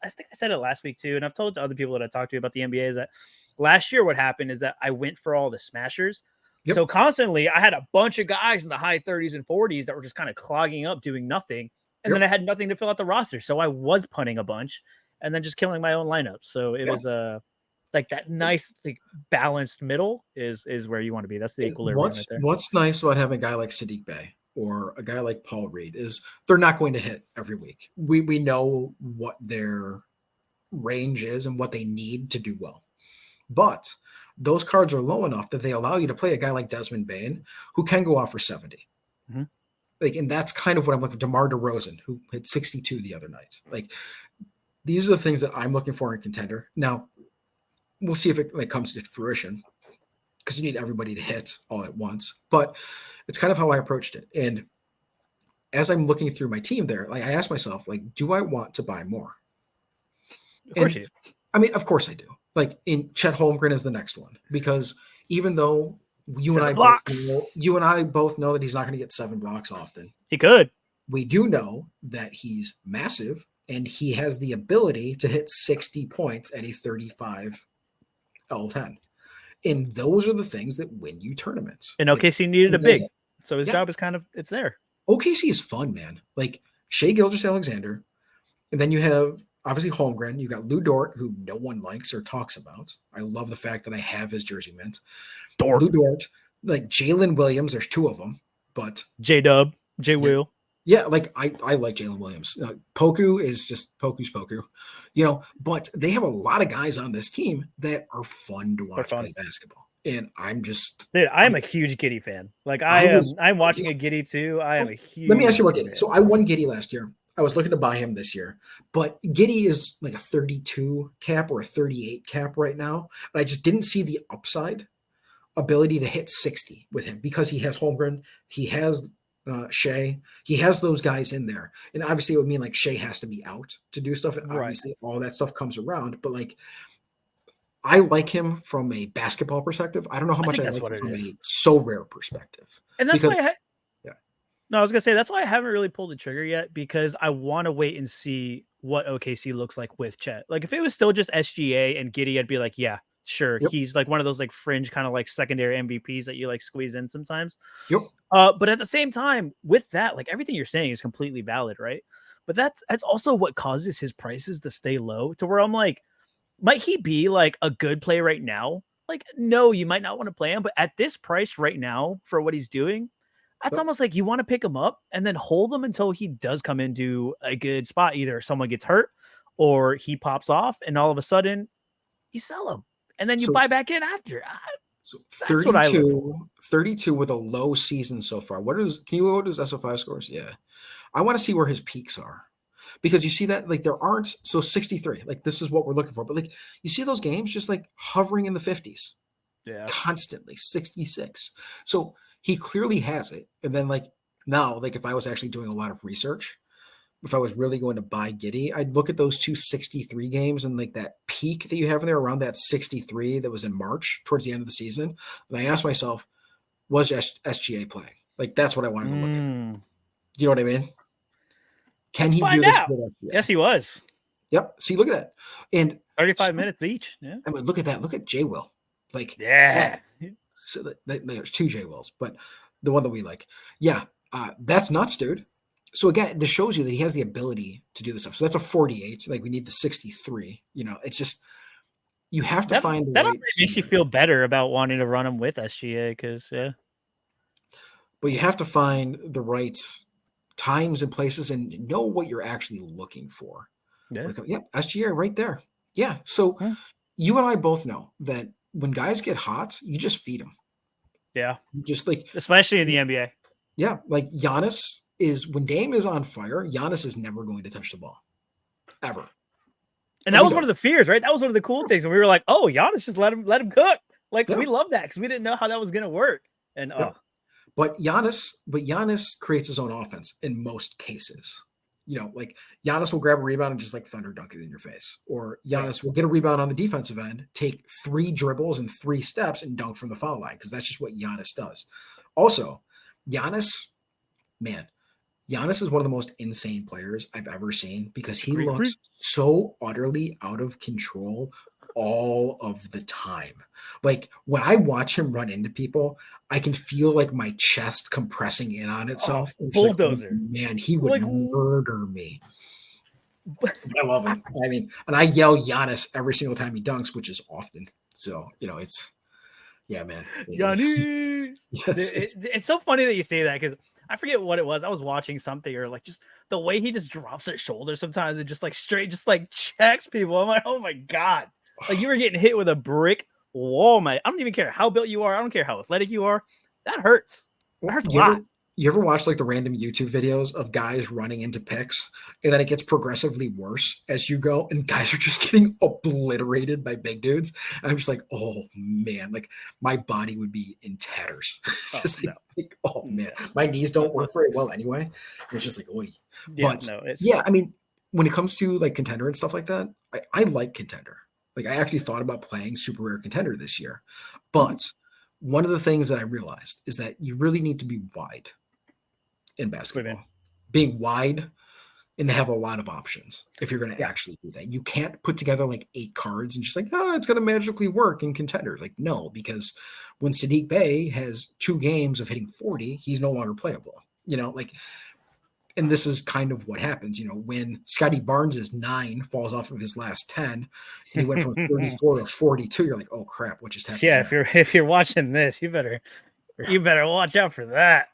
think I said it last week too, and I've told to other people that I talked to about the NBA is that last year what happened is that I went for all the smashers. Yep. So constantly I had a bunch of guys in the high 30s and 40s that were just kind of clogging up doing nothing. And then I had nothing to fill out the roster. So I was punting a bunch and then just killing my own lineup. So it was like that nice like balanced middle is where you want to be. That's the equilibrium right there.
What's nice about having a guy like Sadiq Bey or a guy like Paul Reed is they're not going to hit every week. We know what their range is and what they need to do well. But those cards are low enough that they allow you to play a guy like Desmond Bane who can go off for 70. Like, and that's kind of what I'm looking for. DeMar DeRozan, who hit 62 the other night. Like, these are the things that I'm looking for in contender. Now, we'll see if it comes to fruition because you need everybody to hit all at once. But it's kind of how I approached it. And as I'm looking through my team there, like I asked myself, like, do I want to buy more?
Of course you do.
I mean, of course I do. Like, Chet Holmgren is the next one because even though you and I
7
both
blocks.
know, you and I both know that he's not going to get 7 blocks often.
He could.
We do know that he's massive and he has the ability to hit 60 points at a 35 L10. And those are the things that win you tournaments.
And
It's
OKC needed a big. So his
yeah.
job is kind of, it's there.
OKC is fun, man. Like Shea Gilgeous-Alexander, and then you have obviously Holmgren. You got Lou Dort, who no one likes or talks about. I love the fact that I have his jersey mint.
Dort.
Lou Dort, like Jalen Williams. There's two of them, but
J Dub, J Will.
Yeah, like I like Jalen Williams. Poku is just Poku's Poku, but they have a lot of guys on this team that are fun to watch play basketball. And I'm just
dude, I'm a huge Giddey fan. Like I'm watching a Giddey too. I am a huge
Let me ask you about Giddey. So I won Giddey last year. I was looking to buy him this year, but Giddey is like a 32 cap or a 38 cap right now. And I just didn't see the upside ability to hit 60 with him because he has Holmgren, he has Shea, he has those guys in there. And obviously it would mean like Shea has to be out to do stuff. And obviously all that stuff comes around, but like I like him from a basketball perspective. I don't know how much I like him from a so rare perspective.
And that's why I was going to say, that's why I haven't really pulled the trigger yet, because I want to wait and see what OKC looks like with Chet. Like if it was still just SGA and Giddey, I'd be like, yeah, sure. Yep. He's like one of those like fringe kind of like secondary MVPs that you like squeeze in sometimes.
Yep.
But at the same time with that, like everything you're saying is completely valid. Right. But that's also what causes his prices to stay low, to where I'm like, might he be like a good play right now? Like, no, you might not want to play him, but at this price right now for what he's doing, that's almost like you want to pick him up and then hold him until he does come into a good spot. Either someone gets hurt or he pops off, and all of a sudden you sell him and then you buy back in after.
So 32 with a low season so far. Can you look at his SO5 scores? Yeah. I want to see where his peaks are, because you see that like there aren't, so 63, like this is what we're looking for. But like you see those games just like hovering in the 50s, constantly 66. So he clearly has it. And then like now, like if I was actually doing a lot of research, if I was really going to buy Giddey, I'd look at those 2 63 games and like that peak that you have in there around that 63 that was in March towards the end of the season. And I asked myself, was SGA playing? Like that's what I wanted to look at. You know what I mean? Can he do this with SGA?
Yes, he was.
Yep. See, look at that. And
35 minutes each. Yeah.
I mean, look at that. Look at J Will. Like,
yeah.
So there's 2 J Wills, but the one that we like. Yeah. That's nuts, dude. So again, this shows you that he has the ability to do this stuff. So that's a 48. Like we need the 63. It's just you have to find the
that
right.
Makes you feel better about wanting to run him with SGA, because
But you have to find the right times and places and know what you're actually looking for.
Yeah.
SGA right there. Yeah. So you and I both know that when guys get hot, you just feed them.
Yeah.
Just like,
especially in the NBA.
Yeah. Like Giannis is, when Dame is on fire, Giannis is never going to touch the ball. Ever.
And that was one of the fears, right? That was one of the cool things. And we were like, oh, Giannis, just let him cook. Like we love that because we didn't know how that was going to work. And
But Giannis creates his own offense in most cases. Like Giannis will grab a rebound and just like thunder dunk it in your face. Or Giannis will get a rebound on the defensive end, take 3 dribbles and 3 steps and dunk from the foul line, because that's just what Giannis does. Also, Giannis is one of the most insane players I've ever seen, because he looks so utterly out of control all of the time. Like when I watch him run into people, I can feel like my chest compressing in on itself.
Bulldozer.
Like, oh, man, he would murder me. I love him. I mean, and I yell Giannis every single time he dunks, which is often. So, it's, man.
Giannis. It's so funny that you say that, because I forget what it was. I was watching something, or like just the way he just drops his shoulder sometimes and just like straight, just like checks people. I'm like, oh my God. Like you were getting hit with a brick wall, mate. I don't even care how built you are. I don't care how athletic you are. That hurts. That hurts a lot.
You ever watch like the random YouTube videos of guys running into picks, and then it gets progressively worse as you go, and guys are just getting obliterated by big dudes? And I'm just like, oh man, like my body would be in tatters. Oh man, my knees don't work very well anyway. And it's just like, oi. I mean, when it comes to like Contender and stuff like that, I like Contender. Like I actually thought about playing Super Rare Contender this year, but one of the things that I realized is that you really need to be wide in basketball. Being wide and have a lot of options if you're going to actually do that. You can't put together like 8 cards and just like, oh, it's going to magically work in contenders. Like, no, because when Sadiq Bey has 2 games of hitting 40, he's no longer playable. Like, and this is kind of what happens, when Scotty Barnes' 9 falls off of his last 10 and he went from 34 to 42, you're like, oh crap, what just happened?
Yeah, if you're watching this, you better watch out for that.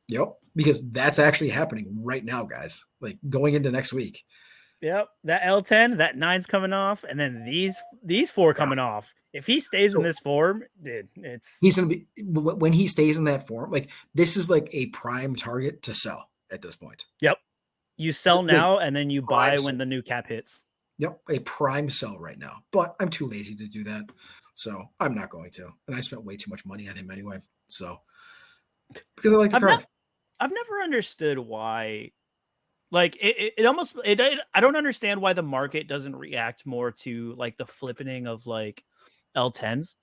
Yep, because that's actually happening right now, guys. Like going into next week.
Yep, that L10, that 9's coming off, and then these 4 coming off. If he stays in this form, dude,
he's gonna be when he stays in that form. Like this is like a prime target to sell at this point.
Yep, you sell now and then you buy when the new cap hits.
Yep, a prime sell right now. But I'm too lazy to do that, so I'm not going to. And I spent way too much money on him anyway. So because I like the card.
I've never understood why. Like it almost I don't understand why the market doesn't react more to like the flipping of like L10s,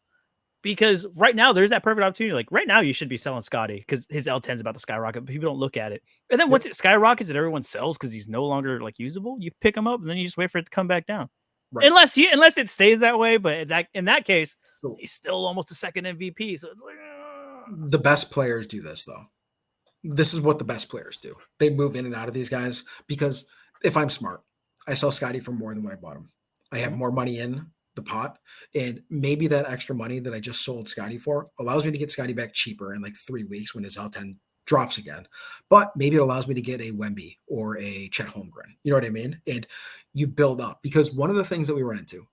because right now there's that perfect opportunity. Like right now you should be selling Scotty because his L10 is about to skyrocket, but people don't look at it. And then once it skyrockets and everyone sells because he's no longer like usable, you pick him up and then you just wait for it to come back down. Right. Unless it stays that way, but in that case, he's still almost a second MVP. So it's like
the best players do this though. This is what the best players do. They move in and out of these guys because if I'm smart, I sell Scotty for more than what I bought him. I have more money in the pot, and maybe that extra money that I just sold Scotty for allows me to get Scotty back cheaper in like 3 weeks when his L10 drops again. But maybe it allows me to get a Wemby or a Chet Holmgren. You know what I mean? And you build up, because one of the things that we run into,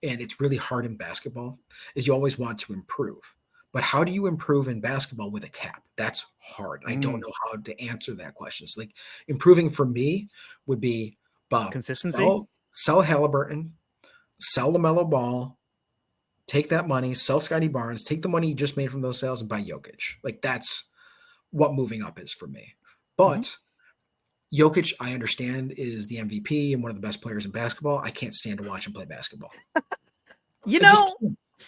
and it's really hard in basketball, is you always want to improve. But how do you improve in basketball with a cap? That's hard. I don't know how to answer that question. So like improving for me would be
consistency.
Sell Halliburton, sell LaMelo Ball, take that money, sell Scotty Barnes, take the money you just made from those sales and buy Jokic. Like that's what moving up is for me. But Jokic, I understand, is the MVP and one of the best players in basketball. I can't stand to watch him play basketball.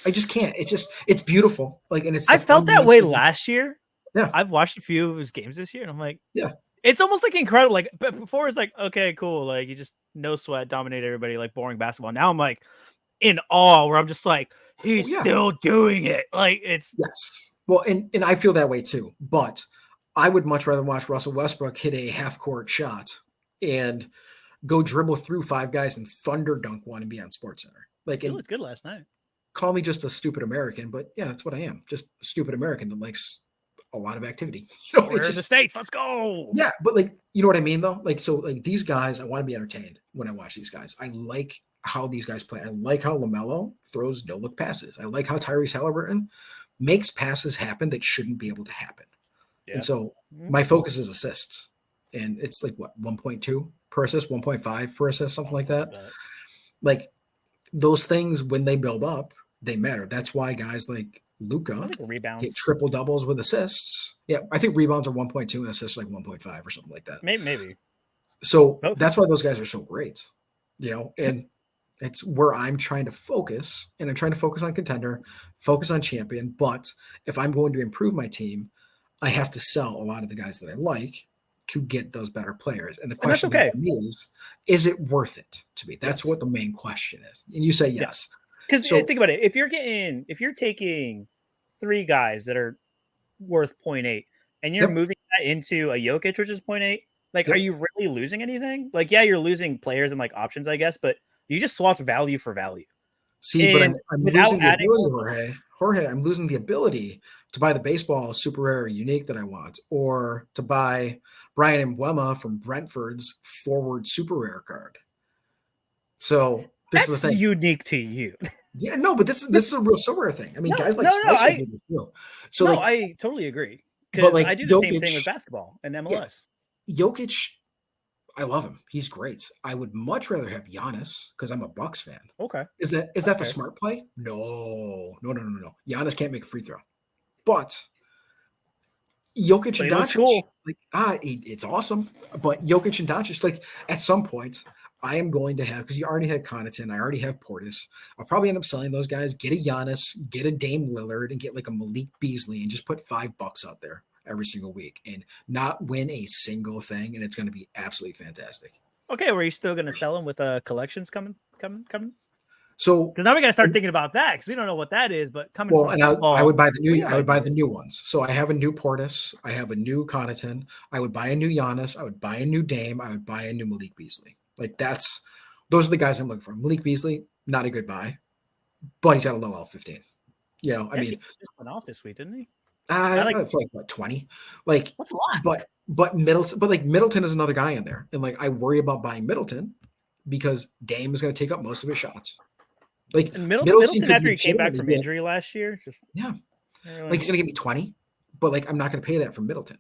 I just can't. It's beautiful. Like, and it's.
I felt that way last year.
Yeah,
I've watched a few of his games this year, and I'm like,
yeah,
it's almost like incredible. Like, but before it's like, okay, cool. Like, you just no sweat, dominate everybody, like boring basketball. Now I'm like in awe, where I'm just like, he's still doing it. Like, it's
Well, and I feel that way too. But I would much rather watch Russell Westbrook hit a half-court shot and go dribble through 5 guys and thunder dunk one and be on SportsCenter. Like,
it looked good last night.
Call me just a stupid American, but yeah, that's what I am. Just a stupid American that likes a lot of activity.
We're in the States. Let's go.
Yeah, but like, you know what I mean though? Like, so like these guys, I want to be entertained when I watch these guys. I like how these guys play. I like how LaMelo throws no-look passes. I like how Tyrese Halliburton makes passes happen that shouldn't be able to happen. Yeah. And so my focus is assists. And it's like what, 1.2 per assist, 1.5 per assist, something like that. Like those things, when they build up, they matter. That's why guys like Luka get triple doubles with assists. Yeah, I think rebounds are 1.2 and assists like 1.5 or something like that.
Maybe.
So that's why those guys are so great, and it's where I'm trying to focus, and I'm trying to focus on contender, focus on champion. But if I'm going to improve my team, I have to sell a lot of the guys that I like to get those better players. And the question to me is it worth it to me? That's what the main question is. And you say yes.
Because think about it. If you're taking 3 guys that are worth 0.8 and you're moving that into a Jokic, which is 0.8, like, are you really losing anything? Like, yeah, you're losing players and like options, I guess, but you just swapped value for value.
See, but I'm losing the ability, Jorge, I'm losing the ability to buy the baseball super rare or unique that I want, or to buy Brian Mbeumo from Brentford's forward super rare card. So this is the thing.
Unique to you.
Yeah, no, but this is a real so rare thing. I mean, guys like Spicer do this too. So like,
I totally agree. Because I do the same thing with basketball and MLS.
Yeah, Jokic, I love him. He's great. I would much rather have Giannis because I'm a Bucks fan.
Okay.
Is that the smart play? No. Giannis can't make a free throw. But Jokic and Doncic,
cool.
like it's awesome. But Jokic and Doncic, like at some point, I am going to have, because you already had Connaughton, I already have Portis. I'll probably end up selling those guys, get a Giannis, get a Dame Lillard, and get like a Malik Beasley, and just put $5 out there every single week and not win a single thing. And it's going to be absolutely fantastic.
Okay, were you still going to sell them with collections coming?
So
Because now we got to start thinking about that because we don't know what that is. But coming
well,
from
and
football,
I would buy the new ones. So I have a new Portis, I have a new Connaughton, I would buy a new Giannis, I would buy a new Dame, I would buy a new Malik Beasley. Like those are the guys I'm looking for. Malik Beasley, not a good buy, but he's got a low L15. You know, I mean,
he just went off this week, didn't he?
I feel like what 20, like
what's a lot?
But Middleton is another guy in there, and like I worry about buying Middleton because Dame is going to take up most of his shots. Like
and Middleton after he came back from
good.
injury last year,
like he's going to give me 20, but like I'm not going to pay that for Middleton.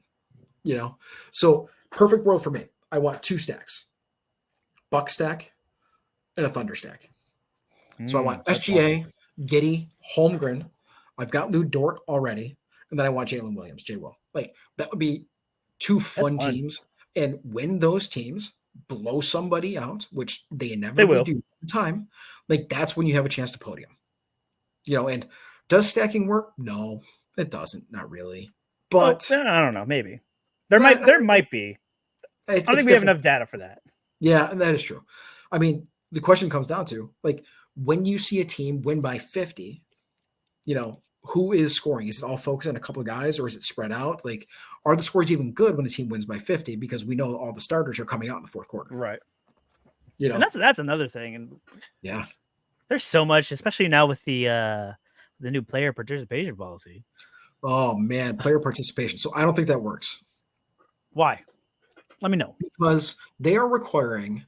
You know, so perfect world for me. I want 2 stacks, Buck stack, and a Thunder stack. So I want SGA, Giddey, Holmgren. I've got Lou Dort already. And then I want Jalen Williams, J. Will. Like that would be 2 fun teams. And when those teams blow somebody out, which they inevitably do all the time, like that's when you have a chance to podium. You know, and does stacking work? No, it doesn't. Not really. But
I don't know. Maybe there might be. I don't think we have enough data for that.
Yeah, and that is true. I mean, the question comes down to like when you see a team win by 50, you know, who is scoring? Is it all focused on a couple of guys or is it spread out? Like, are the scores even good when a team wins by 50? Because we know all the starters are coming out in the fourth quarter.
Right.
You know,
and that's another thing. And
yeah,
there's so much, especially now with the new player participation policy.
Oh man, player participation. So I don't think that works.
Why? Let me know.
Because they are requiring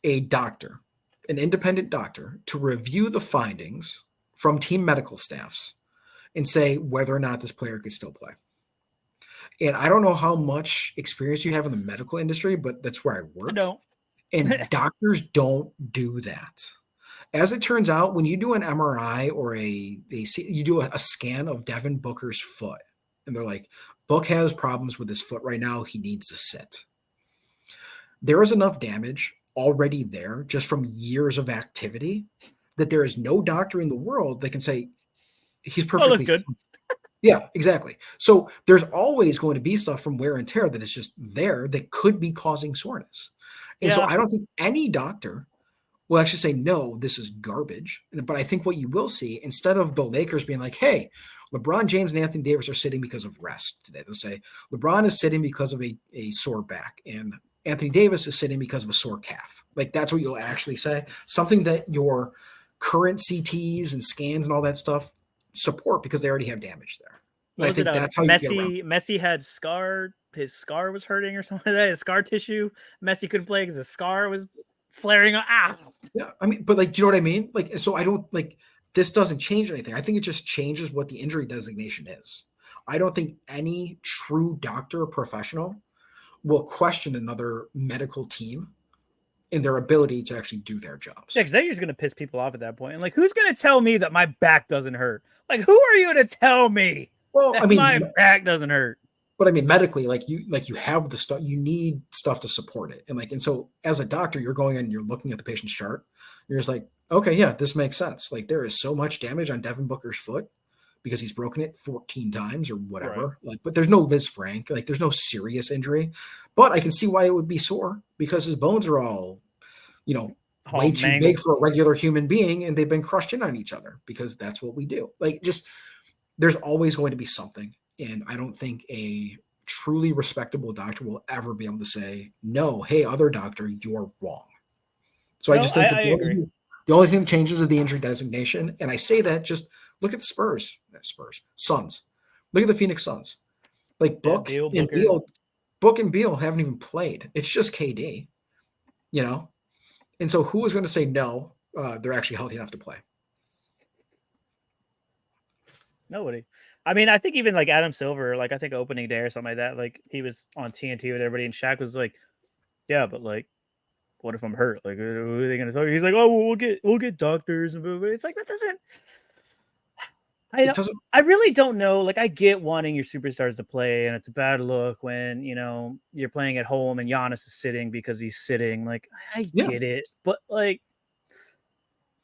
a doctor, an independent doctor, to review the findings from team medical staffs and say whether or not this player could still play. And I don't know how much experience you have in the medical industry, but that's where I work.
I don't.
And doctors don't do that. As it turns out, when you do an MRI or you do a scan of Devin Booker's foot, and they're like, Book has problems with his foot right now. He needs to sit. There is enough damage already there just from years of activity that there is no doctor in the world that can say he's perfectly
good.
Yeah, exactly. So there's always going to be stuff from wear and tear that is just there that could be causing soreness. And so I don't think any doctor will actually say, no, this is garbage. But I think what you will see, instead of the Lakers being like, hey, LeBron James and Anthony Davis are sitting because of rest today, they'll say LeBron is sitting because of a sore back and Anthony Davis is sitting because of a sore calf. Like that's what you'll actually say. Something that your current CTs and scans and all that stuff support because they already have damage there. And I think that's how
Messi had scar. His scar was hurting or something like that. His scar tissue. Messi couldn't play because the scar was flaring up.
Yeah, I mean, but like, do you know what I mean? Like, so I don't like this doesn't change anything. I think it just changes what the injury designation is. I don't think any true doctor or professional will question another medical team in their ability to actually do their jobs.
Yeah, because they're just going to piss people off at that point. And like, who's going to tell me that my back doesn't hurt? Like, who are you to tell me that my back doesn't hurt?
But I mean, medically, like you have the stuff, you need stuff to support it. And so as a doctor, you're going in and you're looking at the patient's chart. You're just like, okay, yeah, this makes sense. Like there is so much damage on Devin Booker's foot because he's broken it 14 times or whatever. Right. Like, but there's no Liz Frank, like there's no serious injury, but I can see why it would be sore because his bones are all, way too big for a regular human being. And they've been crushed in on each other because that's what we do. Like just, there's always going to be something. And I don't think a truly respectable doctor will ever be able to say, no, hey, other doctor, you're wrong. So I just think that the only thing that changes is the injury designation. And I say that just look at the Suns. Look at the Phoenix Suns. Like Book and Beal haven't even played. It's just KD, And so who is going to say no, they're actually healthy enough to play?
Nobody. I mean, I think even like Adam Silver, like I think opening day or something like that, like he was on TNT with everybody, and Shaq was like, "Yeah, but like, what if I'm hurt? Like, who are they going to talk?" He's like, "Oh, well, we'll get doctors," and it's like that doesn't. I
It
don't,
doesn't.
I really don't know. Like, I get wanting your superstars to play, and it's a bad look when you're playing at home and Giannis is sitting because he's sitting. Like, I
Yeah.
get it, but like,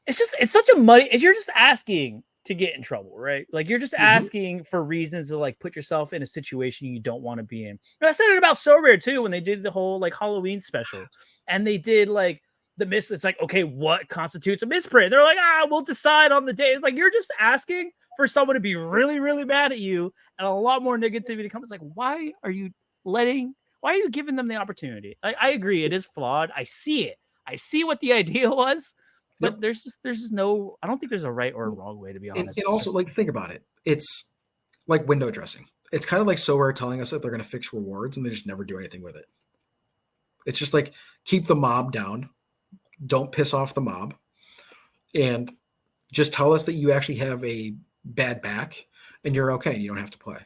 it's such a muddy. You're just asking to get in trouble, right? Like, you're just
Mhm.
asking for reasons to like put yourself in a situation you don't want to be in. And I said it about Sorare too when they did the whole like Halloween special, and they did like the miss. It's like, okay, what constitutes a misprint? They're like, we'll decide on the day. It's like you're just asking for someone to be really, really mad at you, and a lot more negativity comes. It's like, why are you letting? Why are you giving them the opportunity? I agree, it is flawed. I see it. I see what the idea was, but
Yep.
there's just no. I don't think there's a right or a
Well,
wrong way, to be
and
honest.
also
Just
like think about it. It's like window dressing. It's kind of like SoRare telling us that they're going to fix rewards and they just never do anything with it. It's just like keep the mob down, don't piss off the mob, and just tell us that you actually have a bad back and you're okay and you don't have to play.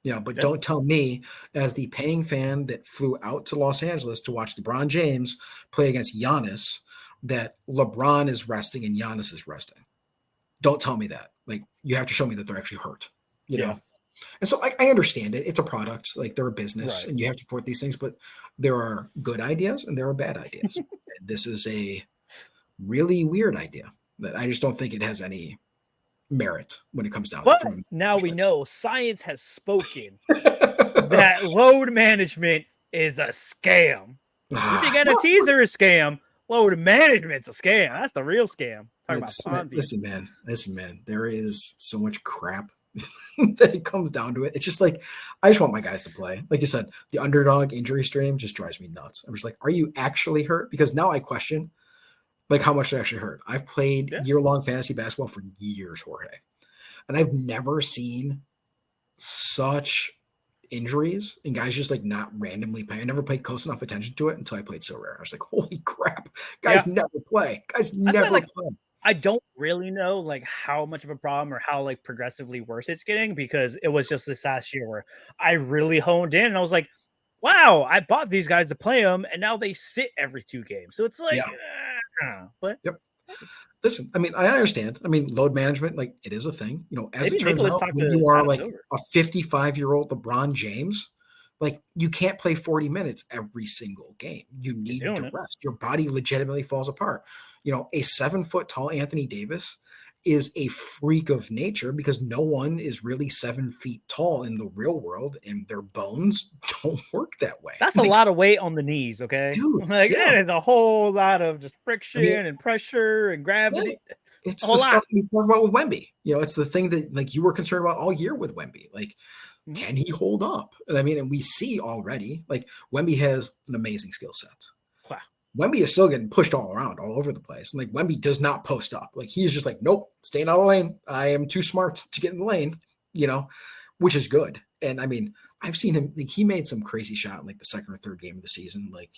But
yeah,
don't tell me as the paying fan that flew out to Los Angeles to watch LeBron James play against Giannis that LeBron is resting and Giannis is resting. Don't tell me that. Like you have to show me that they're actually hurt. You
yeah,
know, And so I understand it. It's a product, like they're a business,
right.
and you have to support these things. But there are good ideas and there are bad ideas. And this is a really weird idea that I just don't think it has any merit when it comes down
But
from
now we
perspective.
know science has spoken that load management is a scam. You think
Well,
NFTs are a scam? Load management's a scam. That's the real scam. Talking about Ponzi.
listen, man. There is so much crap that it comes down to it. It's just like I just want my guys to play. Like you said, the underdog injury stream just drives me nuts. I'm just like, are you actually hurt? Because now I question like how much they actually hurt. I've played
Yeah,
year-long fantasy basketball for years, Jorge, and I've never seen such injuries and guys just like not randomly play. I never paid close enough attention to it until I played so rare. I was like, holy crap,
yeah.
guys never play. Guys
That's why,
never
like,
play.
I don't really know like how much of a problem or how like progressively worse it's getting because it was just this last year where I really honed in and I was like, wow, I bought these guys to play them and now they sit every 2 games. So it's like,
Yeah.
but
Yep. Listen, I mean, I understand. I mean, load management, like it is a thing. As it
maybe
turns
Nicholas
out,
talked
when
to
you are
Adam
like
Silver.
a 55-year-old LeBron James, like you can't play 40 minutes every single game. You
He's
need
doing
to
it.
rest. Your body legitimately falls apart. A 7 foot tall Anthony Davis is a freak of nature because no one is really 7 feet tall in the real world, and their bones don't work that way.
That's a
Like,
lot of weight on the knees, okay?
dude,
Like
yeah.
that is a whole lot of just
I mean,
friction and pressure and
yeah,
gravity. A
it's the
whole lot.
stuff we talk about with Wemby. It's the thing that like you were concerned about all year with Wemby. Like,
Mhm.
can he hold up? And I mean, and we see already, like Wemby has an amazing skill set.
Wow.
Wemby is still getting pushed all around, all over the place. And like Wemby does not post up. Like he's just like, nope, staying out of the lane. I am too smart to get in the lane, you know, which is good. And I mean, I've seen him, like he made some crazy shot in like the second or third game of the season, like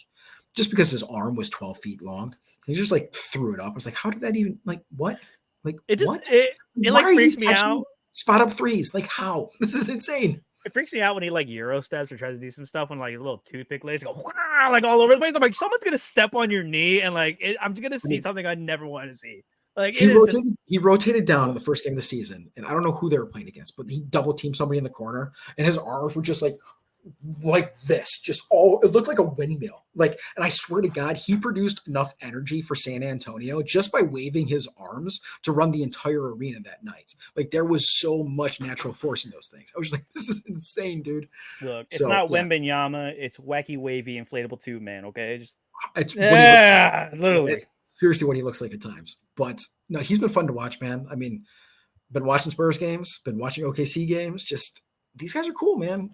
just because his arm was 12 feet long. He just like threw it up. I was like, how did that even like what? Like
It just
what?
it
Why
like
are you
freaks me out.
catching spot up threes? Like how? This is insane.
It freaks me out when he like Euro steps or tries to do some stuff when like his little toothpick legs go "Wah," like all over the place. I'm like, someone's gonna step on your knee and like I'm just gonna
I
see
mean,
something I never wanted to see. Like
He
it is just
rotated down in
oh,
the first game of the season, and I don't know who they were playing against, but he double teamed somebody in the corner, and his arms were just like this, just all it looked like a windmill. Like, and I swear to God, he produced enough energy for San Antonio just by waving his arms to run the entire arena that night. Like, there was so much natural force in those things. I was just like, this is insane, dude.
look, it's
So
not
yeah,
Wembenyama, it's wacky wavy inflatable tube man, okay? Just
it's what he looks like.
yeah, literally.
It's seriously what he looks like at times. But no, he's been fun to watch, man. I mean, been watching Spurs games, been watching OKC games. Just these guys are cool, man.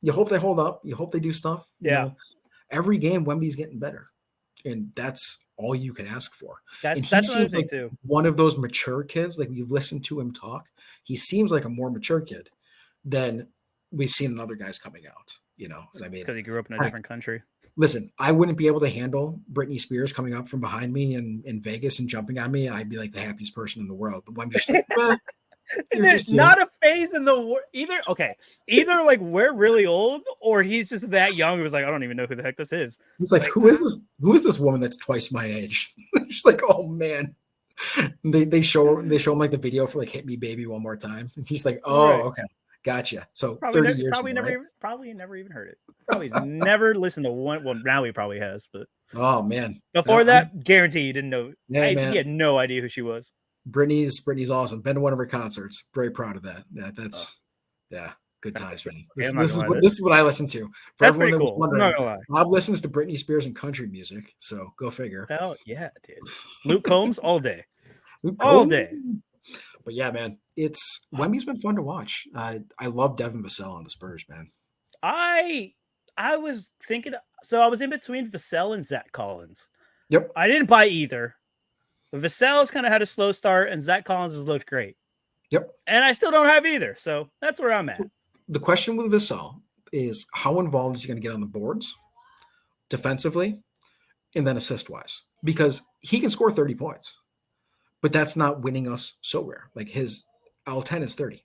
You hope they hold up. You hope they do stuff.
Yeah.
Every game Wemby's getting better, and that's all you can ask for. And he
That's another
seems
thing
like
too.
one of those mature kids. Like you've listened to him talk, he seems like a more mature kid than we've seen in other guys coming out. And I mean,
Because he grew up in a
heck,
different country.
listen, I wouldn't be able to handle Britney Spears coming up from behind me in Vegas and jumping on me. I'd be like the happiest person in the world. But Wemby's just like, you're just you.
Not a phase in the either. Okay, either like we're really old, or he's just that young. Who was like, I don't even know who the heck this is.
He's like,
Like,
who is this? Who is this woman that's twice my age? She's like, oh man. They show him like the video for like "Hit Me Baby One More Time," and he's like, "Oh,
Right.
okay, gotcha." So
Probably
30 years ago, right?
probably never even heard it. Probably never listened to one. Well, now he probably has, but
Oh man,
before that, guarantee you didn't know.
yeah,
He
man.
had no idea who she was.
Brittany's awesome. Been to one of her concerts. Very proud of that.
Oh,
That's yeah, good times, man.
I'm not gonna lie.
This is what I listen to. For
That's
everyone
pretty
that was
cool. I'm
wondering,
not gonna lie.
Bob listens to Britney Spears and country music. So go figure.
Hell yeah, dude. Luke Combs all day.
All
day.
But yeah, man, Wemby's been fun to watch. I love Devin Vassell on the Spurs, man.
I was thinking, so I was in between Vassell and Zach Collins.
Yep.
I didn't buy either. But Vassell's kind of had a slow start, and Zach Collins has looked great.
Yep.
And I still don't have either. So that's where I'm at.
The question with Vassell is how involved is he going to get on the boards defensively and then assist-wise? Because he can score 30 points, but that's not winning us so rare. Like his L10 is 30.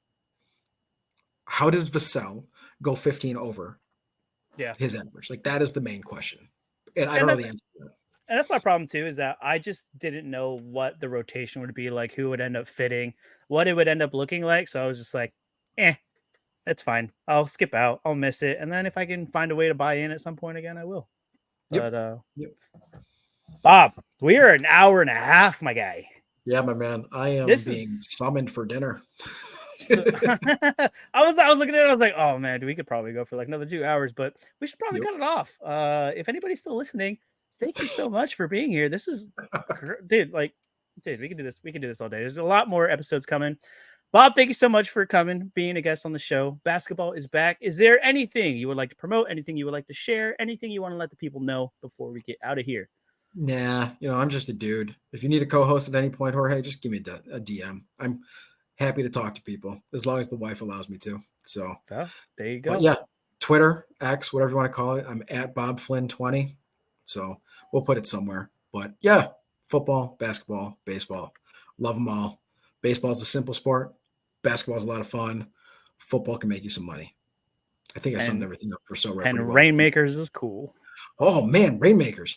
How does Vassell go 15 over his average? Like that is the main question. And I don't know the answer to that.
And that's my problem too, is that I just didn't know what the rotation would be like, who would end up fitting, what it would end up looking like. So I was just like, that's fine. I'll skip out. I'll miss it. And then if I can find a way to buy in at some point again, I will. But Bob, we are an hour and a half, my guy.
Yeah, my man. I am being summoned for dinner.
I was looking at it, I was like, oh man, we could probably go for like another 2 hours, but we should probably cut it off. If anybody's still listening, thank you so much for being here. This is dude, we can do this. We can do this all day. There's a lot more episodes coming. Bob, thank you so much for coming, being a guest on the show. Basketball is back. Is there anything you would like to promote? Anything you would like to share? Anything you want to let the people know before we get out of here?
Nah, I'm just a dude. If you need a co-host at any point, Jorge, just give me a DM. I'm happy to talk to people as long as the wife allows me to. So
there you go.
But yeah, Twitter, X, whatever you want to call it. I'm at BobFlynn20. So we'll put it somewhere. But yeah, football, basketball, baseball, love them all. Baseball is a simple sport. Basketball is a lot of fun. Football can make you some money. I think I summed everything up for so.
And Rainmakers is cool.
Oh man, Rainmakers.